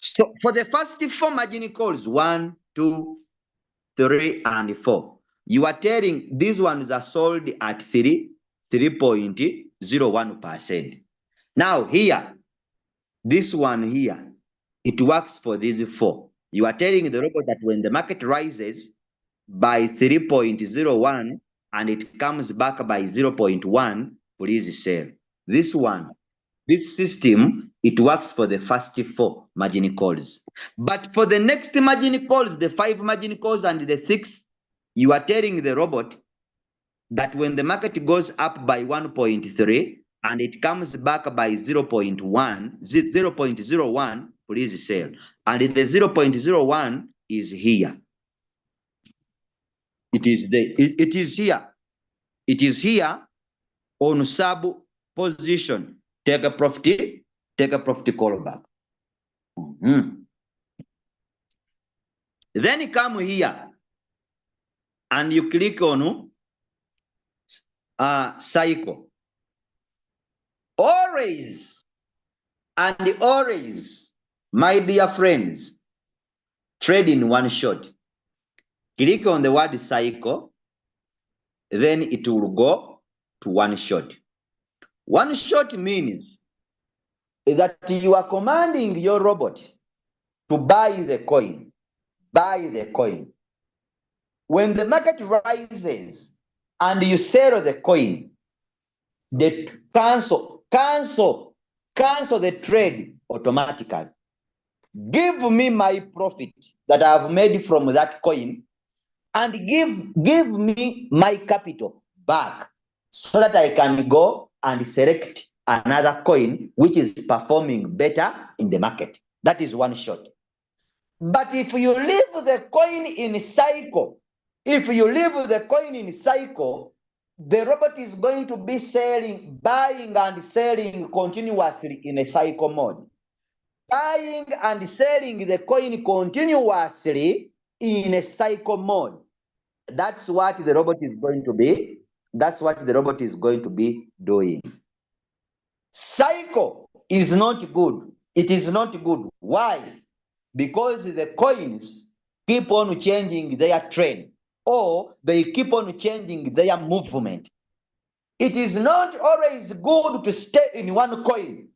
So for the first four margin calls, 1, 2, 3, and 4, you are telling these ones are sold at 3.01%. Now here, this one here, it works for these four. You are telling the robot that when the market rises by 3.01 and it comes back by 0.1, please sell. This one, this system, it works for the first four margin calls. But for the next margin calls, the 5 margin calls and the 6, you are telling the robot that when the market goes up by 1.3 and it comes back by 0.01, please sell. And the 0.01 is here. It is here. It is here on sub position. Take a profit callback. Then you come here and you click on cycle. Always and always, my dear friends, trade in one shot. Click on the word cycle, then it will go to one shot. One shot means that you are commanding your robot to buy the coin. Buy the coin. When the market rises and you sell the coin, they cancel the trade automatically. Give me my profit that I have made from that coin and give me my capital back so that I can go and select another coin which is performing better in the market. That is one shot. But if you leave the coin in cycle, the robot is going to be buying and selling continuously in a cycle mode. Buying and selling the coin continuously in a cycle mode. That's what the robot is going to be. That's what the robot is going to be doing. Cycle is not good. It is not good. Why? Because the coins keep on changing their trend, or they keep on changing their movement. It is not always good to stay in one coin.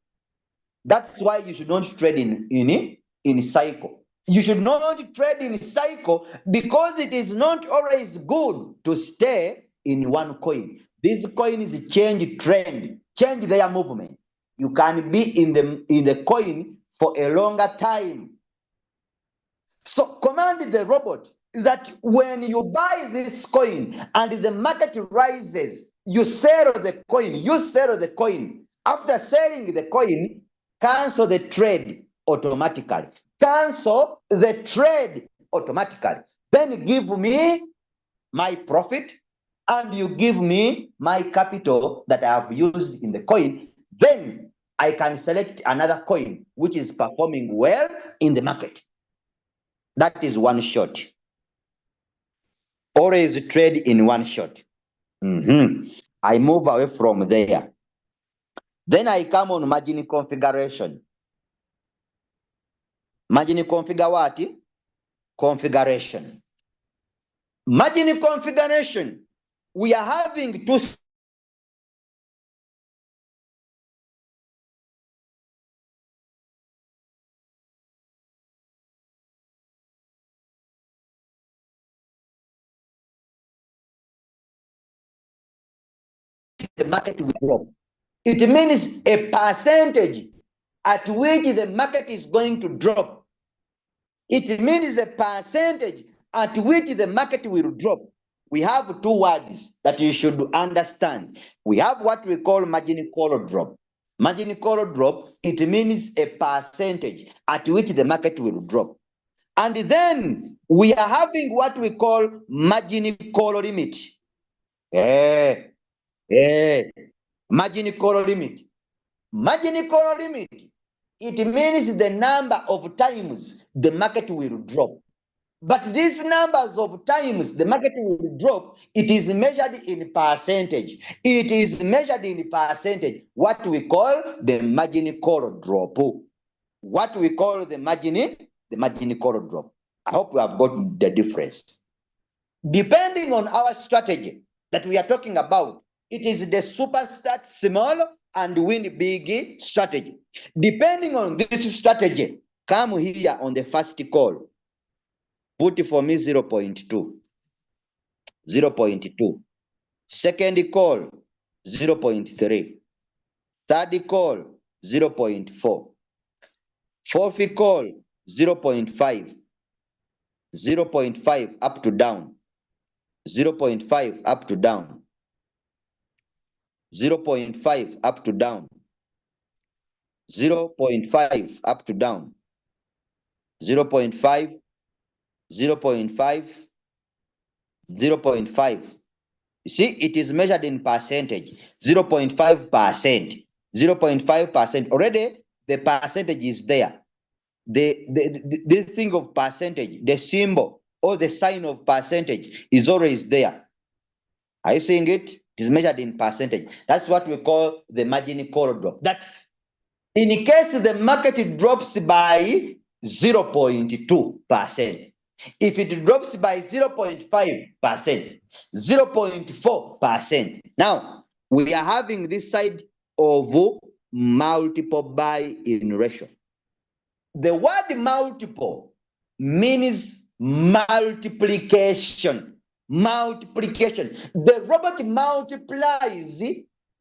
That's why you should not trade in cycle. You should not trade in cycle because it is not always good to stay in one coin. These coins change trend, change their movement. You can be in the coin for a longer time. So command the robot that when you buy this coin and the market rises, you sell the coin. After selling the coin, cancel the trade automatically. Cancel the trade automatically. Then give me my profit and you give me my capital that I have used in the coin. Then I can select another coin which is performing well in the market. That is one shot. Always trade in one shot. I move away from there. Then I come on margin configuration. Margin configure what? Configuration. Margin configuration. We are having two the market will drop. It means a percentage at which the market is going to drop. It means a percentage at which the market will drop. We have two words that you should understand. We have what we call margin call drop. Margin call drop, it means a percentage at which the market will drop. And then we are having what we call margin call limit. Margin call limit. Margin call limit, it means the number of times the market will drop. But these numbers of times the market will drop, it is measured in percentage. It is measured in percentage, what we call the margin call drop. What we call the margin call drop. I hope we have got the difference. Depending on our strategy that we are talking about, it is the super start small and win big strategy. Depending on this strategy, come here on the first call. Put for me 0.2. 0.2. Second call, 0.3. Third call, 0.4. Fourth call, 0.5. 0.5 up to down. 0.5 up to down. 0.5 up to down, 0.5 up to down, 0.5, 0.5, 0.5. You see, it is measured in percentage, 0.5%, 0.5%. Already, the percentage is there. This thing of percentage, the symbol or the sign of percentage is always there. Are you seeing it? It is measured in percentage. That's what we call the margin call drop. That in case the market drops by 0.2%, if it drops by 0.5%, 0.4%, now we are having this side of multiple buy in ratio. The word multiple means multiplication. Multiplication. The robot multiplies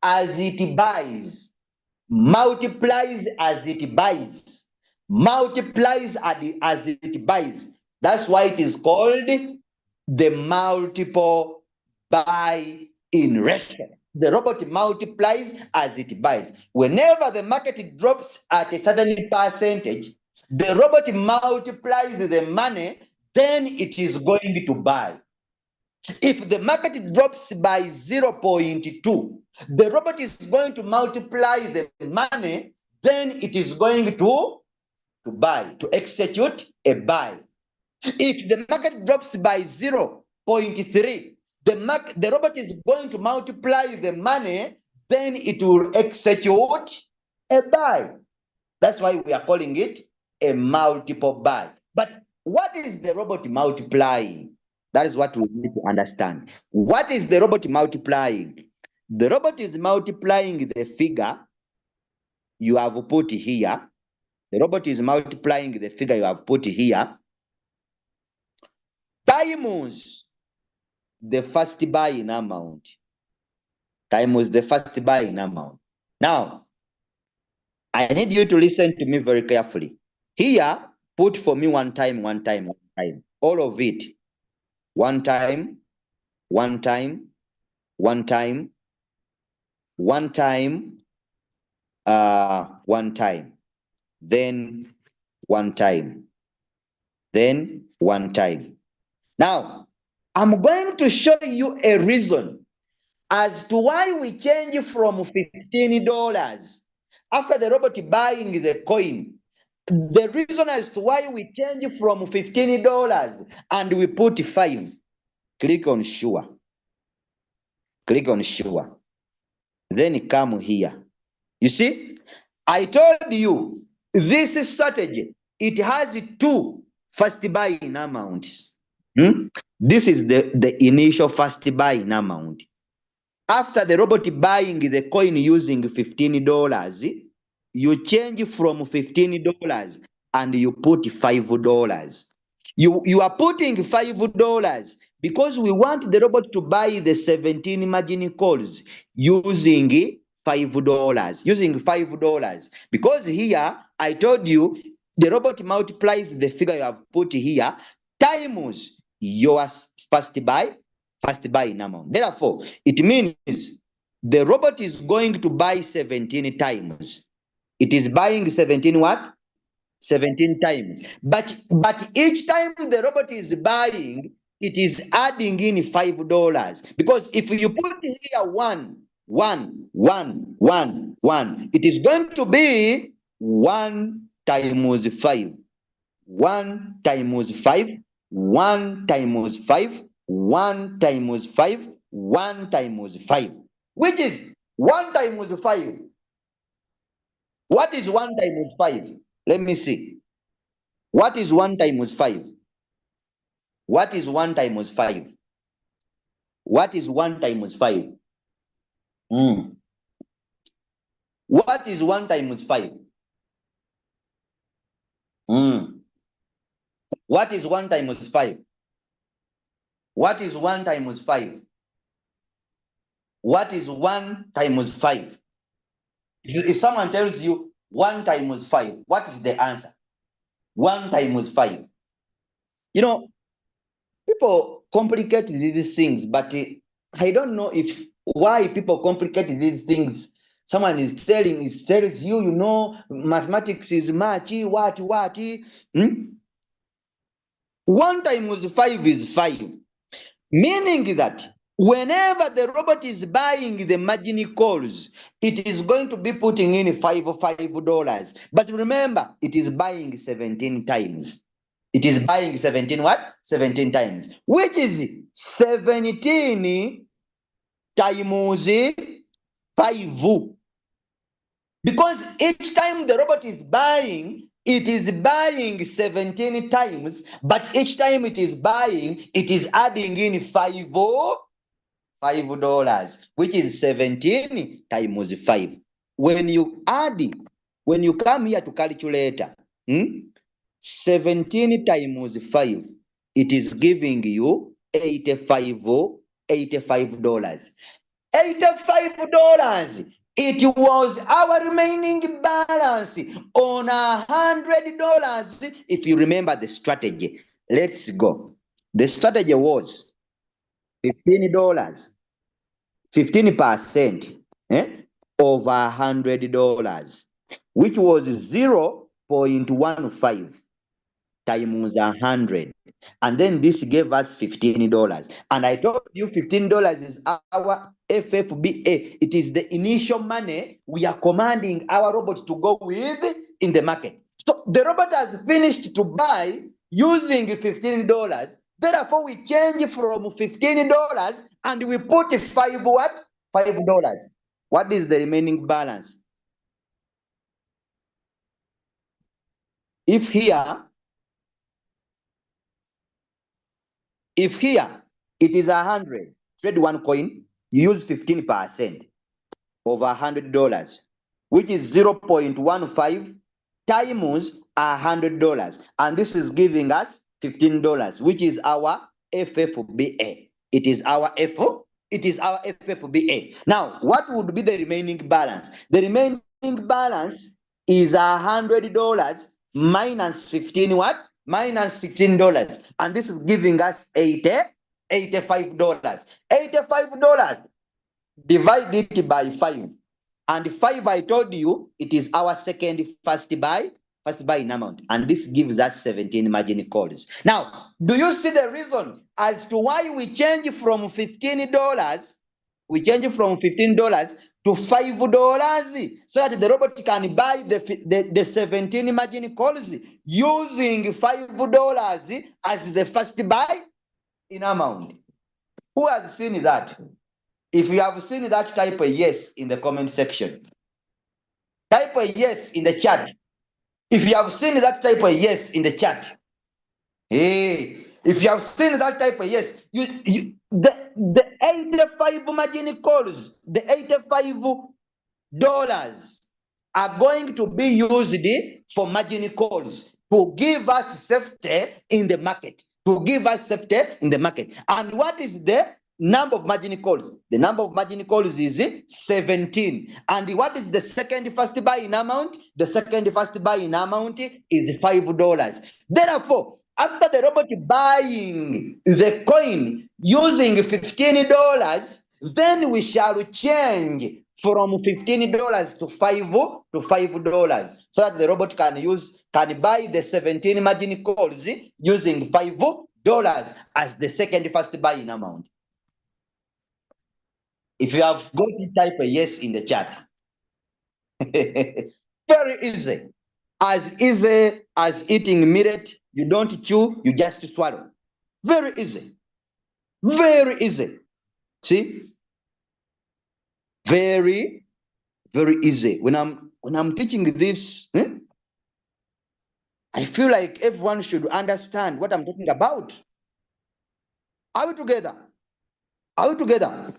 as it buys. Multiplies as it buys. Multiplies as it buys. That's why it is called the multiple buy in ratio. The robot multiplies as it buys. Whenever the market drops at a certain percentage, the robot multiplies the money, then it is going to buy. If the market drops by 0.2, the robot is going to multiply the money, then it is going to buy, to execute a buy. If the market drops by 0.3, the robot is going to multiply the money, then it will execute a buy. That's why we are calling it a multiple buy. But what is the robot multiplying? That is what we need to understand. What is the robot multiplying? The robot is multiplying the figure you have put here. The robot is multiplying the figure you have put here times the first buy in amount. Times the first buy in amount. Now, I need you to listen to me very carefully. Here, put for me one time, one time, one time. All of it. One time, one time, one time, one time, one time, then one time, then one time. Now, I'm going to show you a reason as to why we change from $15 after the robot buying the coin. The reason as to why we change from $15 and we put 5. Click on sure. Click on sure. Then come here. You see, I told you this strategy, it has 2 first buy in amounts. This is the initial first buy in amount. After the robot buying the coin using $15, you change from $15 and you put $5. You are putting $5 because we want the robot to buy the 17 margin calls using $5. Using $5. Because here, I told you, the robot multiplies the figure you have put here times your first buy in amount. Therefore, it means the robot is going to buy 17 times. It is buying 17 what? 17 times. But each time the robot is buying, it is adding in $5. Because if you put here 1, 1, 1, 1, 1, it is going to be 1 times 5. 1 times 5, 1 times 5, 1 times 5, 1 times 5, which is 1 times 5. What is 1 times 5? Let me see. What is 1 times 5? What is 1 times 5? What is 1 times 5? What is 1 times 5? What is 1 times 5? What is 1 times 5? What is 1 times 5? If someone tells you 1 times 5, what is the answer? 1 times 5. You know, people complicate these things, but I don't know if why people complicate these things. Someone tells you, you know, mathematics is much, what. 1 times 5 is 5. Meaning that whenever the robot is buying the margin calls, it is going to be putting in $5. But remember, it is buying 17 times. It is buying 17 what? 17 times, which is 17 times 5. Because each time the robot is buying, it is buying 17 times, but each time it is buying, it is adding in $5, which is 17 times 5. When you come here to calculator, 17 times 5, it is giving you $85. $85. It was our remaining balance on $100. If you remember the strategy, let's go. The strategy was $15, 15% over $100, which was 0.15 times 100. And then this gave us $15. And I told you $15 is our FFBA. It is the initial money we are commanding our robot to go with in the market. So the robot has finished to buy using $15. Therefore, we change from $15 and we put $5. What is the remaining balance? If here it is 100, trade one coin, you use 15% over $100, which is 0.15 times $100. And this is giving us $15, which is our FFBA. It is our FFBA. Now, what would be the remaining balance? The remaining balance is $100 minus 15 what? Minus $15. And this is giving us $85. $85. Divide it by 5. And 5, I told you, it is our second first buy in amount. And this gives us 17 margin calls. Now, do you see the reason as to why we change from $15? We change from $15 to $5 so that the robot can buy the 17 margin calls using $5 as the first buy in amount. Who has seen that? If you have seen that, type a yes in the comment section. Type a yes in the chat. If you have seen that, type a yes in the chat. Hey, if you have seen that, type a yes. The 85 margin calls, the $85 are going to be used for margin calls to give us safety in the market. And what is the number of margin calls? The number of margin calls is 17. And what is the second first buy in amount? The second first buy in amount is $5. Therefore, after the robot buying the coin using $15, then we shall change from $15 to $5 so that the robot can buy the 17 margin calls using $5 as the second first buy in amount. If you have got it, type a yes in the chat. Very easy. As easy as eating millet. You don't chew, you just swallow. Very easy. Very easy. See? Very, very easy. When I'm teaching this, I feel like everyone should understand what I'm talking about. Are we together? Are we together?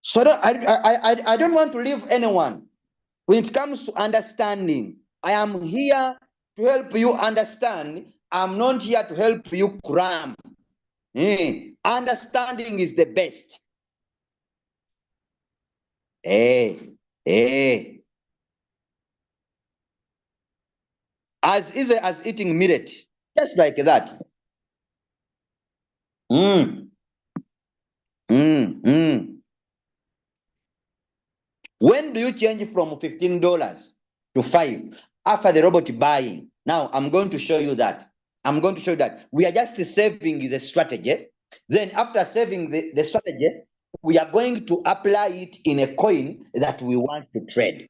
So I don't want to leave anyone. When it comes to understanding, I am here to help you understand. I'm not here to help you cram. Understanding is the best. As easy as eating millet, just like that. When do you change from $15 to 5 after the robot buying? Now, I'm going to show you that. I'm going to show you that. We are just saving the strategy. Then after saving the strategy, we are going to apply it in a coin that we want to trade.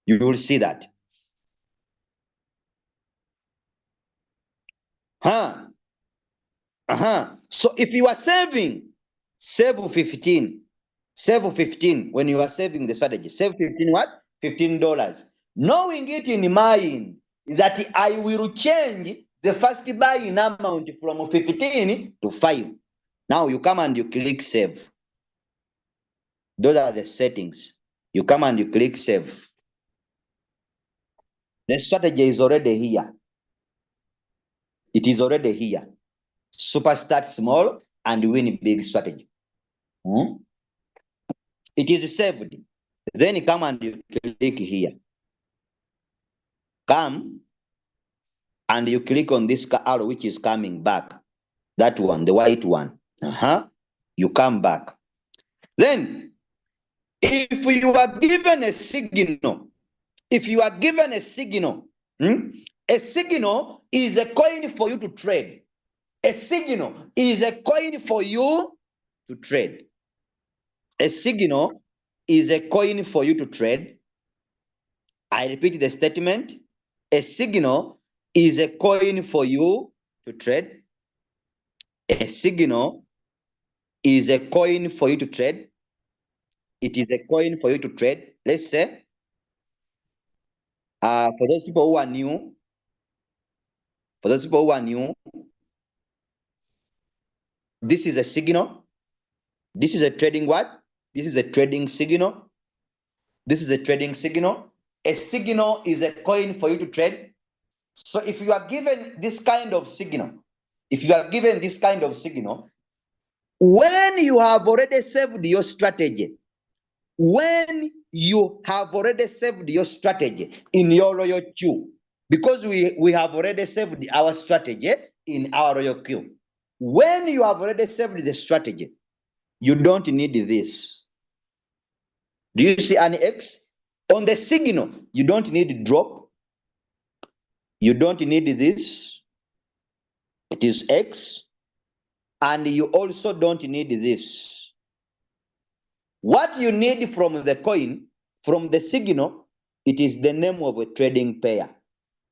You will see that. So if you are saving, save 15. Save 15 when you are saving the strategy. Save 15 what? $15. Knowing it in mind that I will change the first buying amount from 15 to 5. Now you come and you click save. Those are the settings. You come and you click save. The strategy is already here. It is already here. Super start small and win big strategy. It is saved. Then you come and you click here. Come and you click on this arrow which is coming back. That one, the white one. You come back. Then, if you are given a signal, a signal is a coin for you to trade. A signal is a coin for you to trade. A signal is a coin for you to trade. I repeat the statement. A signal is a coin for you to trade. A signal is a coin for you to trade. It is a coin for you to trade. Let's say, for those people who are new, this is a signal. This is a trading what? This is a trading signal. This is a trading signal. A signal is a coin for you to trade. So if you are given this kind of signal, when you have already saved your strategy, in your royal queue, because we have already saved our strategy in our royal queue. When you have already saved the strategy, you don't need this. Do you see an X? On the signal, you don't need drop. You don't need this. It is X. And you also don't need this. What you need from the coin, from the signal, it is the name of a trading pair.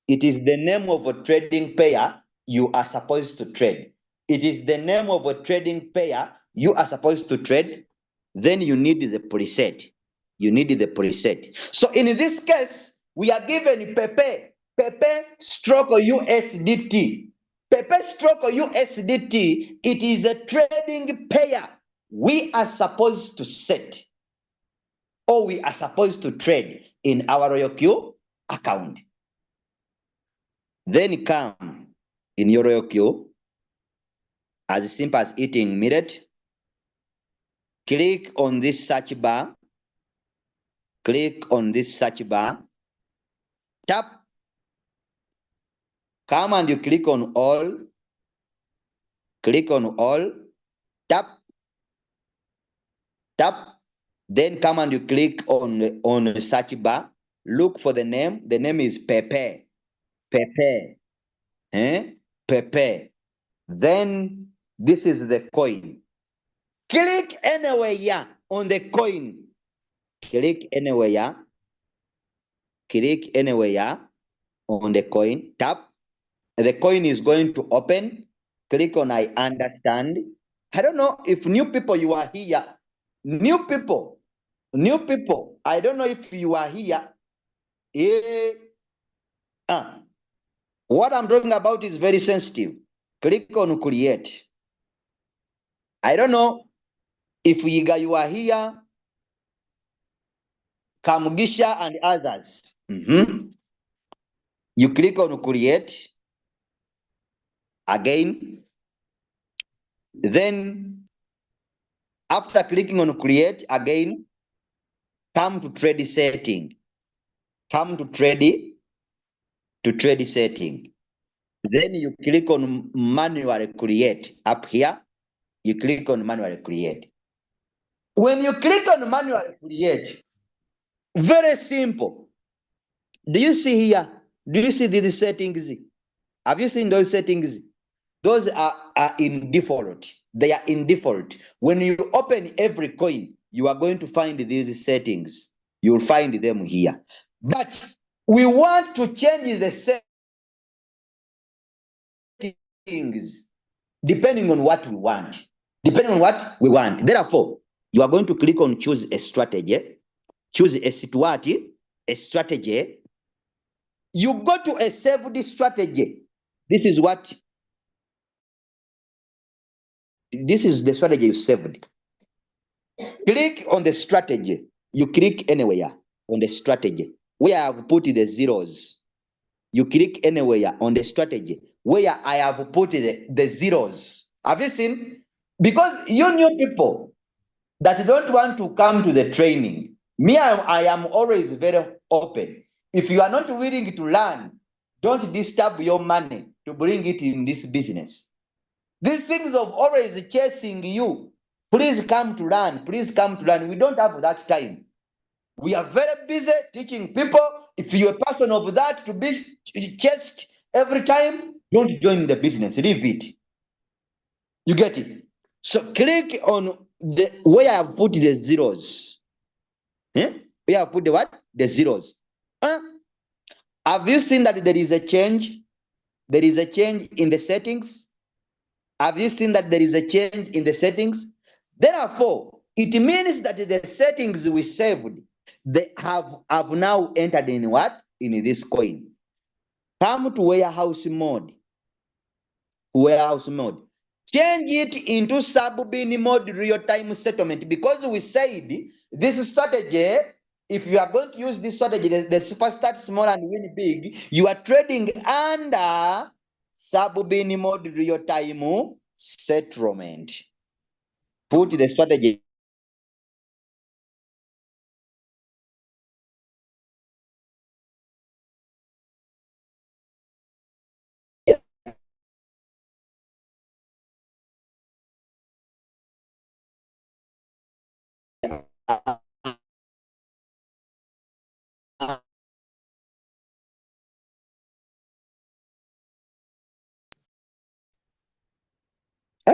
It is the name of a trading pair you are supposed to trade. It is the name of a trading pair you are supposed to trade. Then you need the preset. So in this case, we are given Pepe stroke USDT. Pepe stroke USDT, it is a trading pair we are supposed to set, or we are supposed to trade in our Royal Q account. Then come in your Royal Q, as simple as eating millet. Click on this search bar. Tap. Come and you click on all. Tap. Then come and you click on the search bar. Look for the name. The name is Pepe. Pepe. Then this is the coin. Click anywhere on the coin. Click anywhere on the coin. Tap. The coin is going to open. Click on I understand. I don't know if new people you are here. New people. I don't know if you are here. What I'm talking about is very sensitive. Click on create. I don't know if Yiga you are here. Kamugisha and others. You click on create. Again. Then after clicking on create again, come to trade setting. Setting. Then you click on manual create up here. You click on manual create. When you click on manual create, Very simple. Do you see here? Do you see these settings? Have you seen those settings? Those are in default. They are in default. When you open every coin, you are going to find these settings. You'll find them here. But we want to change the settings depending on what we want. Depending on what we want. Therefore, you are going to click on choose a strategy. Choose a strategy. You go to a saved strategy. This is the strategy you saved. Click on the strategy. You click anywhere on the strategy where I have put the zeros. You click anywhere on the strategy where I have put the zeros. Have you seen? Because you new people that don't want to come to the training, me, I am always very open. If you are not willing to learn, don't disturb your money to bring it in this business. These things of always chasing you, please come to learn, please come to learn. We don't have that time. We are very busy teaching people. If you're a person of that to be chased every time, don't join the business, leave it. You get it? So click on the where I have put the zeros. Where I have put the what? The zeros. Have you seen that there is a change? There is a change in the settings. Have you seen that there is a change in the settings? Therefore, it means that the settings we saved, they have now entered in what? In this coin. Come to warehouse mode. Warehouse mode. Change it into sub-bin mode real-time settlement, because we said this strategy, if you are going to use this strategy, the super start small and win big, you are trading under sub-bin mode real-time settlement. Put the strategy.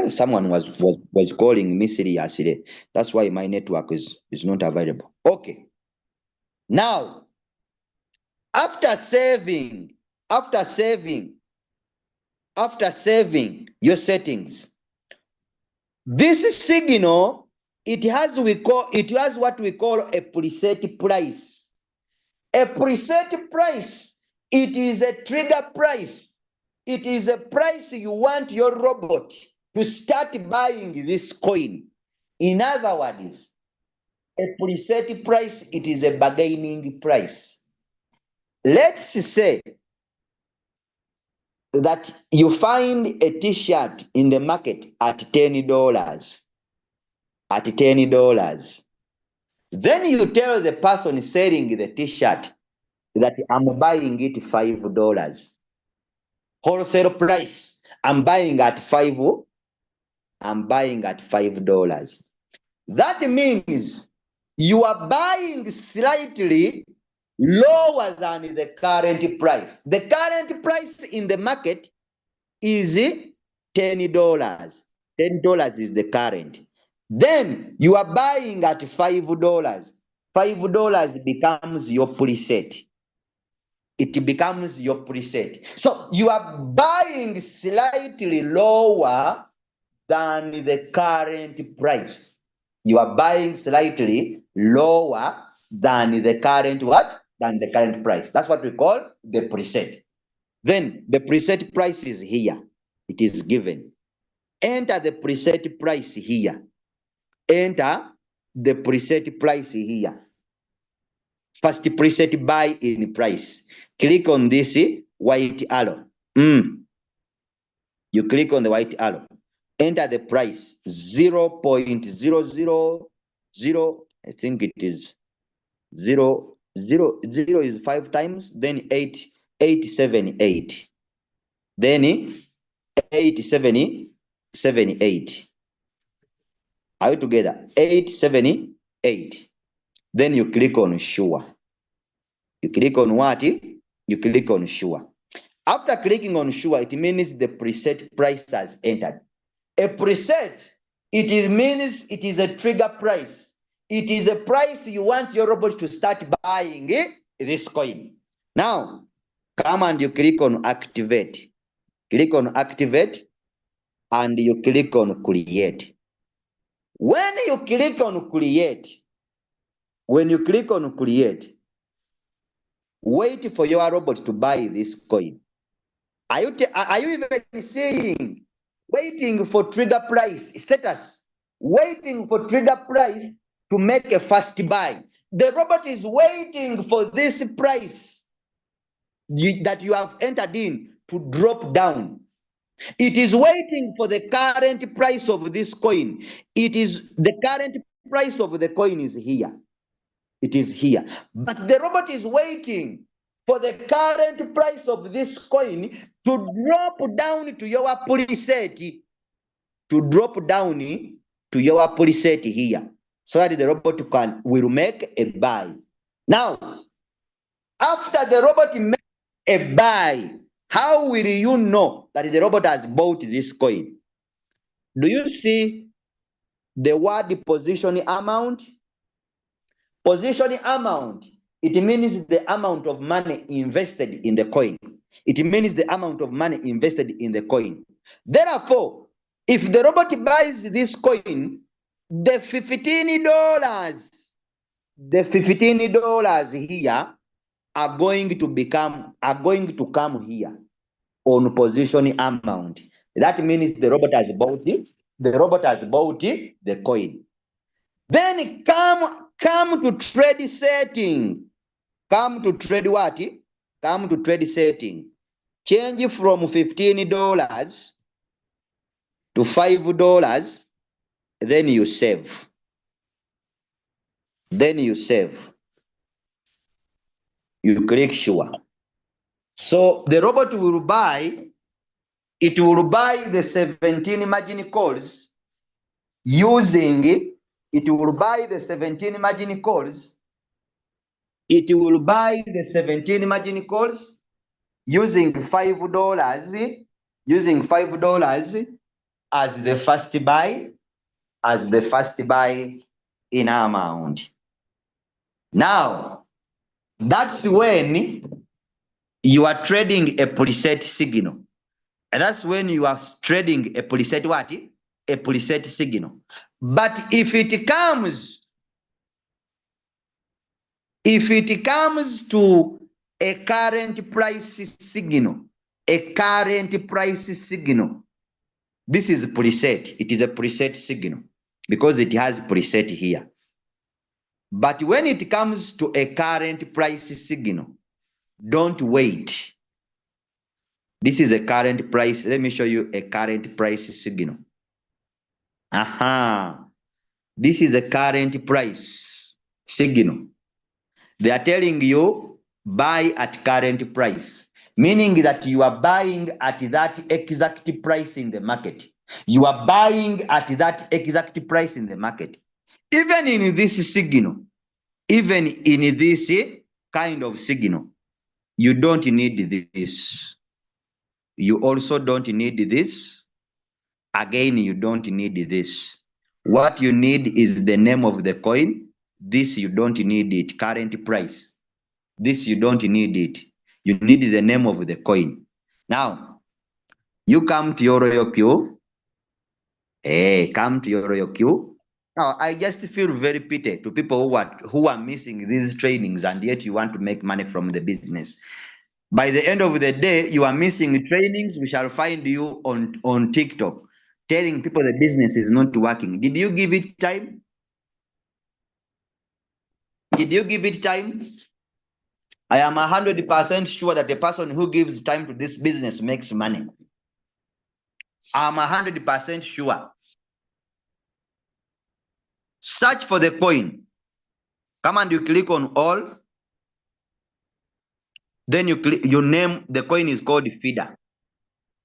Someone was calling me seriously. That's why my network is not available. Okay. Now, after saving your settings, this signal, it has what we call a preset price. A preset price, it is a trigger price. It is a price you want your robot to start buying this coin. In other words, a preset price, it is a bargaining price. Let's say that you find a t-shirt in the market at $10. At $10. Then you tell the person selling the t-shirt that I'm buying it $5. Wholesale price, I'm buying at $5. That means you are buying slightly lower than the current price. The current price in the market is $10. $10 is the current. Then you are buying at $5. $5 becomes your preset. It becomes your preset. So you are buying slightly lower than the current price. You are buying slightly lower than the current what? Than the current price. That's what we call the preset. Then the preset price is here. It is given. Enter the preset price here. Enter the preset price here. First preset buy in price. Click on this white arrow. You click on the white arrow. Enter the price 0.000. I think it is 0 is 5 times. Then 878. Then 878. Are we together? 878. Then you click on sure. You click on what? You click on sure. After clicking on sure, it means the preset price has entered. A preset, means it is a trigger price. It is a price you want your robot to start buying this coin. Now, come and you click on activate. Click on activate and you click on create. When you click on create, wait for your robot to buy this coin. Are you even seeing? Waiting for trigger price status, waiting for trigger price to make a fast buy. The robot is waiting for this price that you have entered in to drop down. It is waiting for the current price of this coin. It is the current price of the coin is here. It is here. But the robot is waiting for the current price of this coin to drop down to your preset, here, so that the robot will make a buy. Now, after the robot makes a buy, how will you know that the robot has bought this coin? Do you see the word position amount? Position amount, it means the amount of money invested in the coin. It means the amount of money invested in the coin. Therefore, if the robot buys this coin, the $15 here are going to come here on position amount. That means the robot has bought it. The robot has bought it, the coin. Then come to trade setting. Come to trade what? Come to trade setting. Change from $15 to $5. Then you save. You click sure. So the robot will buy. It will buy the 17 margin calls using. It will buy the 17 margin calls. It will buy the 17 margin calls using $5. Using $5 as the first buy, in amount. Now, that's when you are trading a preset signal. And that's when you are trading a preset what? A preset signal. But if it comes to a current price signal, this is preset. It is a preset signal because it has preset here. But when it comes to a current price signal, don't wait. This is a current price. Let me show you a current price signal. This is a current price signal. They are telling you buy at current price, meaning that you are buying at that exact price in the market. You are buying at that exact price in the market. Even in this signal, even in this kind of signal, you don't need this. You also don't need this. Again, you don't need this. What you need is the name of the coin. This you don't need it. Current price. This you don't need it. You need the name of the coin. Now, you come to your royal queue. Come to your royal queue. Now, I just feel very pity to people who are missing these trainings and yet you want to make money from the business. By the end of the day, you are missing trainings. We shall find you on TikTok telling people the business is not working. Did you give it time? Did you give it time? I am 100% sure that the person who gives time to this business makes money. I'm 100% sure. Search for the coin. Come and you click on all. Then you name the coin is called feeder.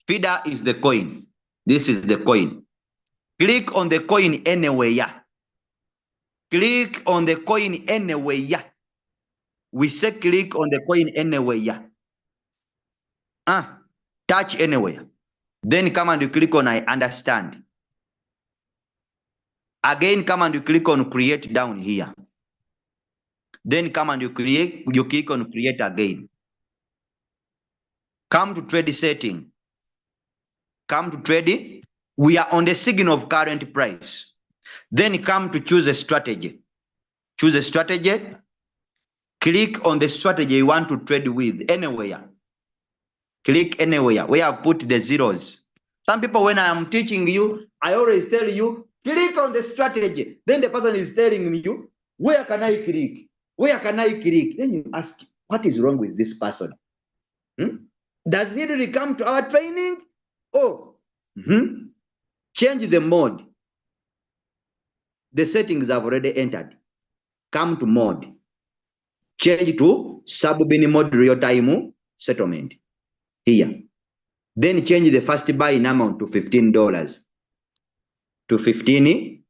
Feeder is the coin. This is the coin. Click on the coin anywhere. click on the coin anywhere. We say click on the coin anywhere. Touch anywhere. Then come and you click on I understand. Again, come and you click on create down here. Then come and you click on create again. Come to trade setting. Come to trade. We are on the signal of current price. Then come to choose a strategy. Choose a strategy. Click on the strategy you want to trade with anywhere. Click anywhere where I've put the zeros. Some people, when I am teaching you, I always tell you, click on the strategy. Then the person is telling you, where can I click? Where can I click? Then you ask, what is wrong with this person? Does he really come to our training? Oh, change the mode. The settings have already entered. Come to mode. Change to sub-bin mode real-time settlement. Here. Then change the first buy in amount to $15. To $15.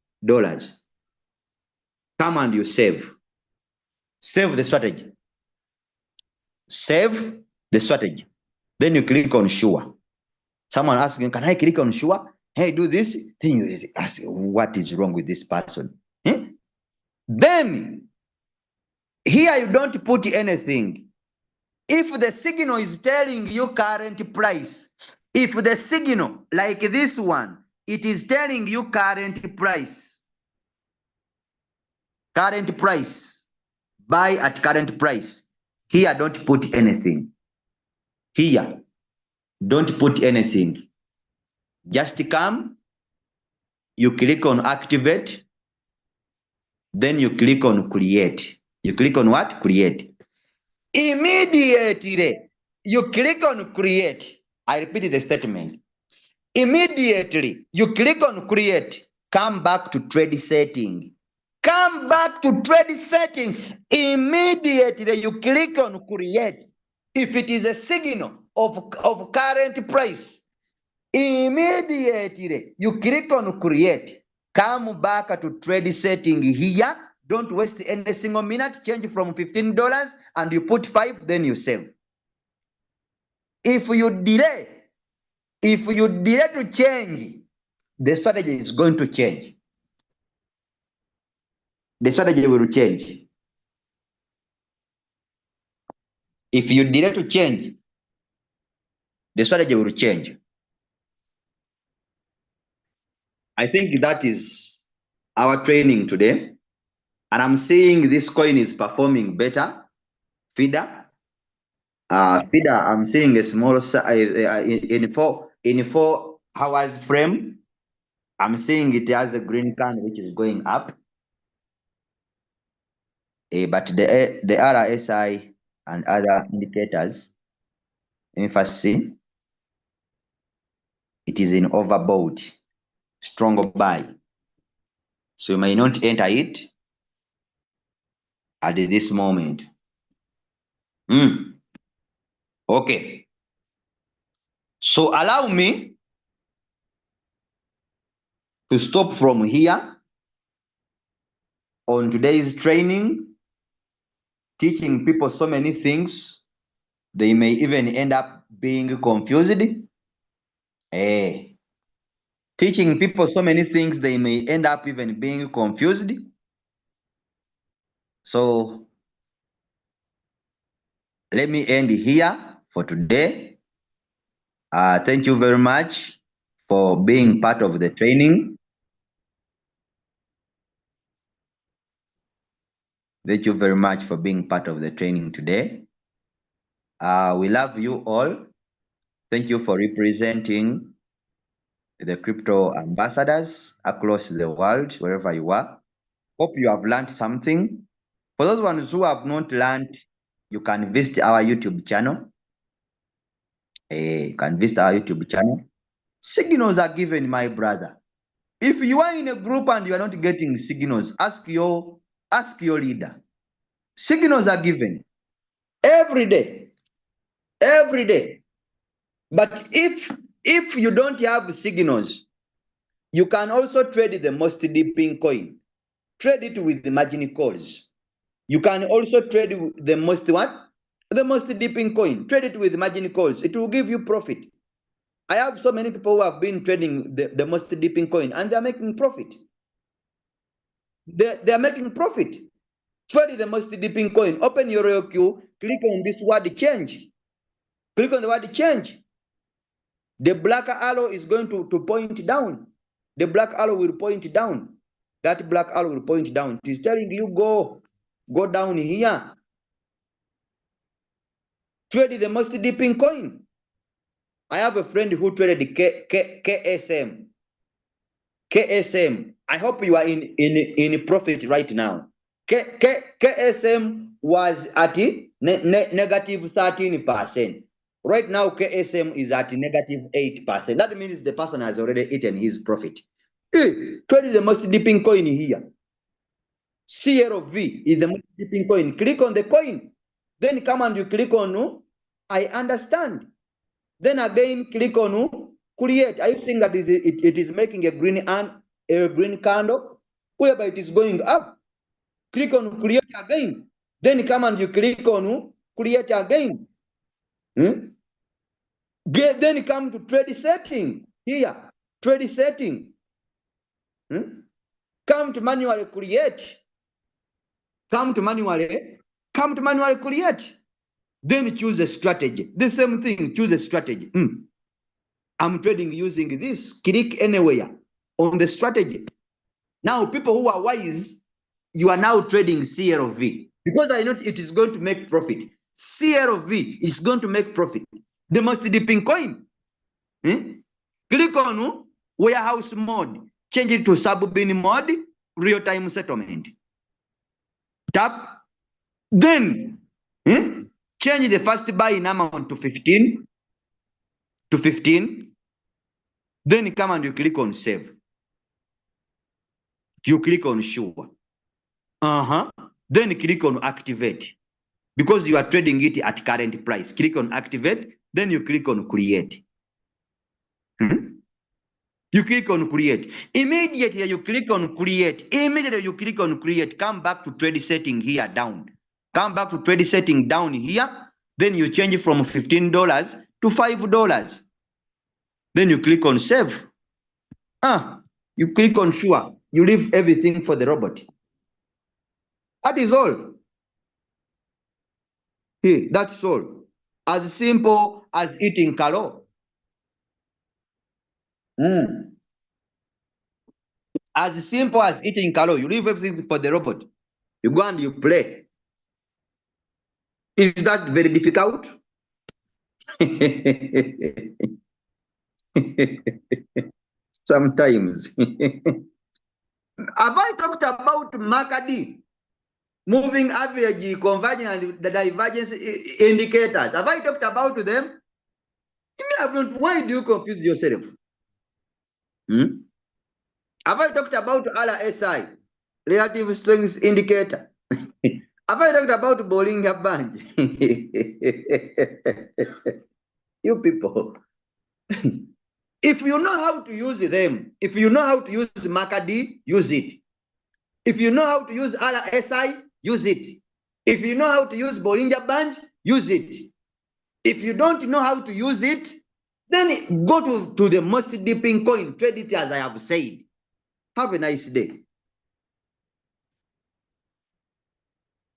Come and you save. Save the strategy. Save the strategy. Then you click on sure. Someone asking, can I click on sure? Hey, do this. Then you ask, what is wrong with this person? Then, here you don't put anything. If the signal is telling you current price, if the signal, like this one, it is telling you current price, buy at current price, here don't put anything. Here, don't put anything. Just come, you click on activate, then you click on create. You click on what? Create. Immediately, you click on create. I repeat the statement. Immediately, you click on create. Come back to trade setting. Come back to trade setting. Immediately, you click on create. If it is a signal of current price, immediately, you click on create. Come back to trade setting here. Don't waste any single minute. Change from $15 and you put 5, then you save. If you delay to change, the strategy is going to change. The strategy will change. If you delay to change, the strategy will change. I think that is our training today. And I'm seeing this coin is performing better. FIDA. FIDA, I'm seeing a small in 4 hours frame. I'm seeing it has a green candle which is going up. But the RSI and other indicators, let me first see. It is in overbought, strong buy. So you may not enter it at this moment. Okay. So allow me to stop from here on today's training, teaching people so many things. They may even end up being confused. Teaching people so many things, they may end up even being confused. So let me end here for today. Thank you very much for being part of the training. Thank you very much for being part of the training today. We love you all. Thank you for representing the crypto ambassadors across the world, wherever you are. Hope you have learned something. For those ones who have not learned, you can visit our YouTube channel. You can visit our YouTube channel. Signals are given, my brother. If you are in a group and you are not getting signals, ask your leader. Signals are given every day. Every day. But if you don't have signals, you can also trade the most dipping coin. trade it with the margin calls. You can also trade the most what? The most dipping coin. Trade it with margin calls. It will give you profit. I have so many people who have been trading the most dipping coin and they're making profit. They're making profit. Trade the most dipping coin. Open your RealQ, click on this word change. Click on the word change. The black arrow is going to point down. The black arrow will point down. That black arrow will point down. It is telling you go down here. Trade the most dipping coin. I have a friend who traded KSM. KSM. I hope you are in profit right now. KSM was at negative 13%. Right now, KSM is at negative 8%. That means the person has already eaten his profit. Trade the most dipping coin here. CRV is the most dipping coin. Click on the coin. Then come and you click on I understand. Then again, click on create. Are you seeing that it is making a green candle whereby it is going up? Click on create again. Then come and you click on create again. Then come to trade setting here. Trade setting. Come to manually create. Come to manually create. Then choose a strategy. The same thing, choose a strategy. I'm trading using this. Click anywhere on the strategy. Now, people who are wise, you are now trading CLV because I know it is going to make profit. CLV is going to make profit. The most dipping coin. Click on warehouse mode. Change it to sub-bin mode, real-time settlement. Tap. Then change the first buy in amount to 15. Then come and you click on save. You click on sure. Then click on activate. Because you are trading it at current price. Click on activate. Then you click on create. You click on create. Immediately you click on create. Come back to trade setting here down. Come back to trade setting down here. Then you change it from $15 to $5. Then you click on save. You click on sure. You leave everything for the robot. That is all. That's all. As simple as eating kalo. As simple as eating kalo. You leave everything for the robot. You go and you play. Is that very difficult? Sometimes. Have I talked about MACD? Moving average, convergence, and the divergence indicators. Have I talked about them? Why do you confuse yourself? Have I talked about RSI, relative strength indicator? Have I talked about Bollinger Band? You people. If you know how to use them, if you know how to use MACD, use it. If you know how to use RSI, use it. If you know how to use Bollinger Band, use it. If you don't know how to use it, then go to the most dipping coin, trade it as I have said. Have a nice day.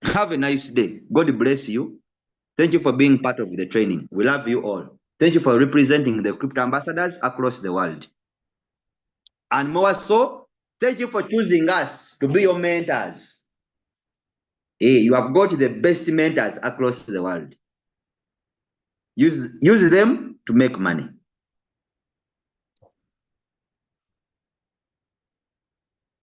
Have a nice day. God bless you. Thank you for being part of the training. We love you all. Thank you for representing the crypto ambassadors across the world. And more so, thank you for choosing us to be your mentors. You have got the best mentors across the world. Use them to make money.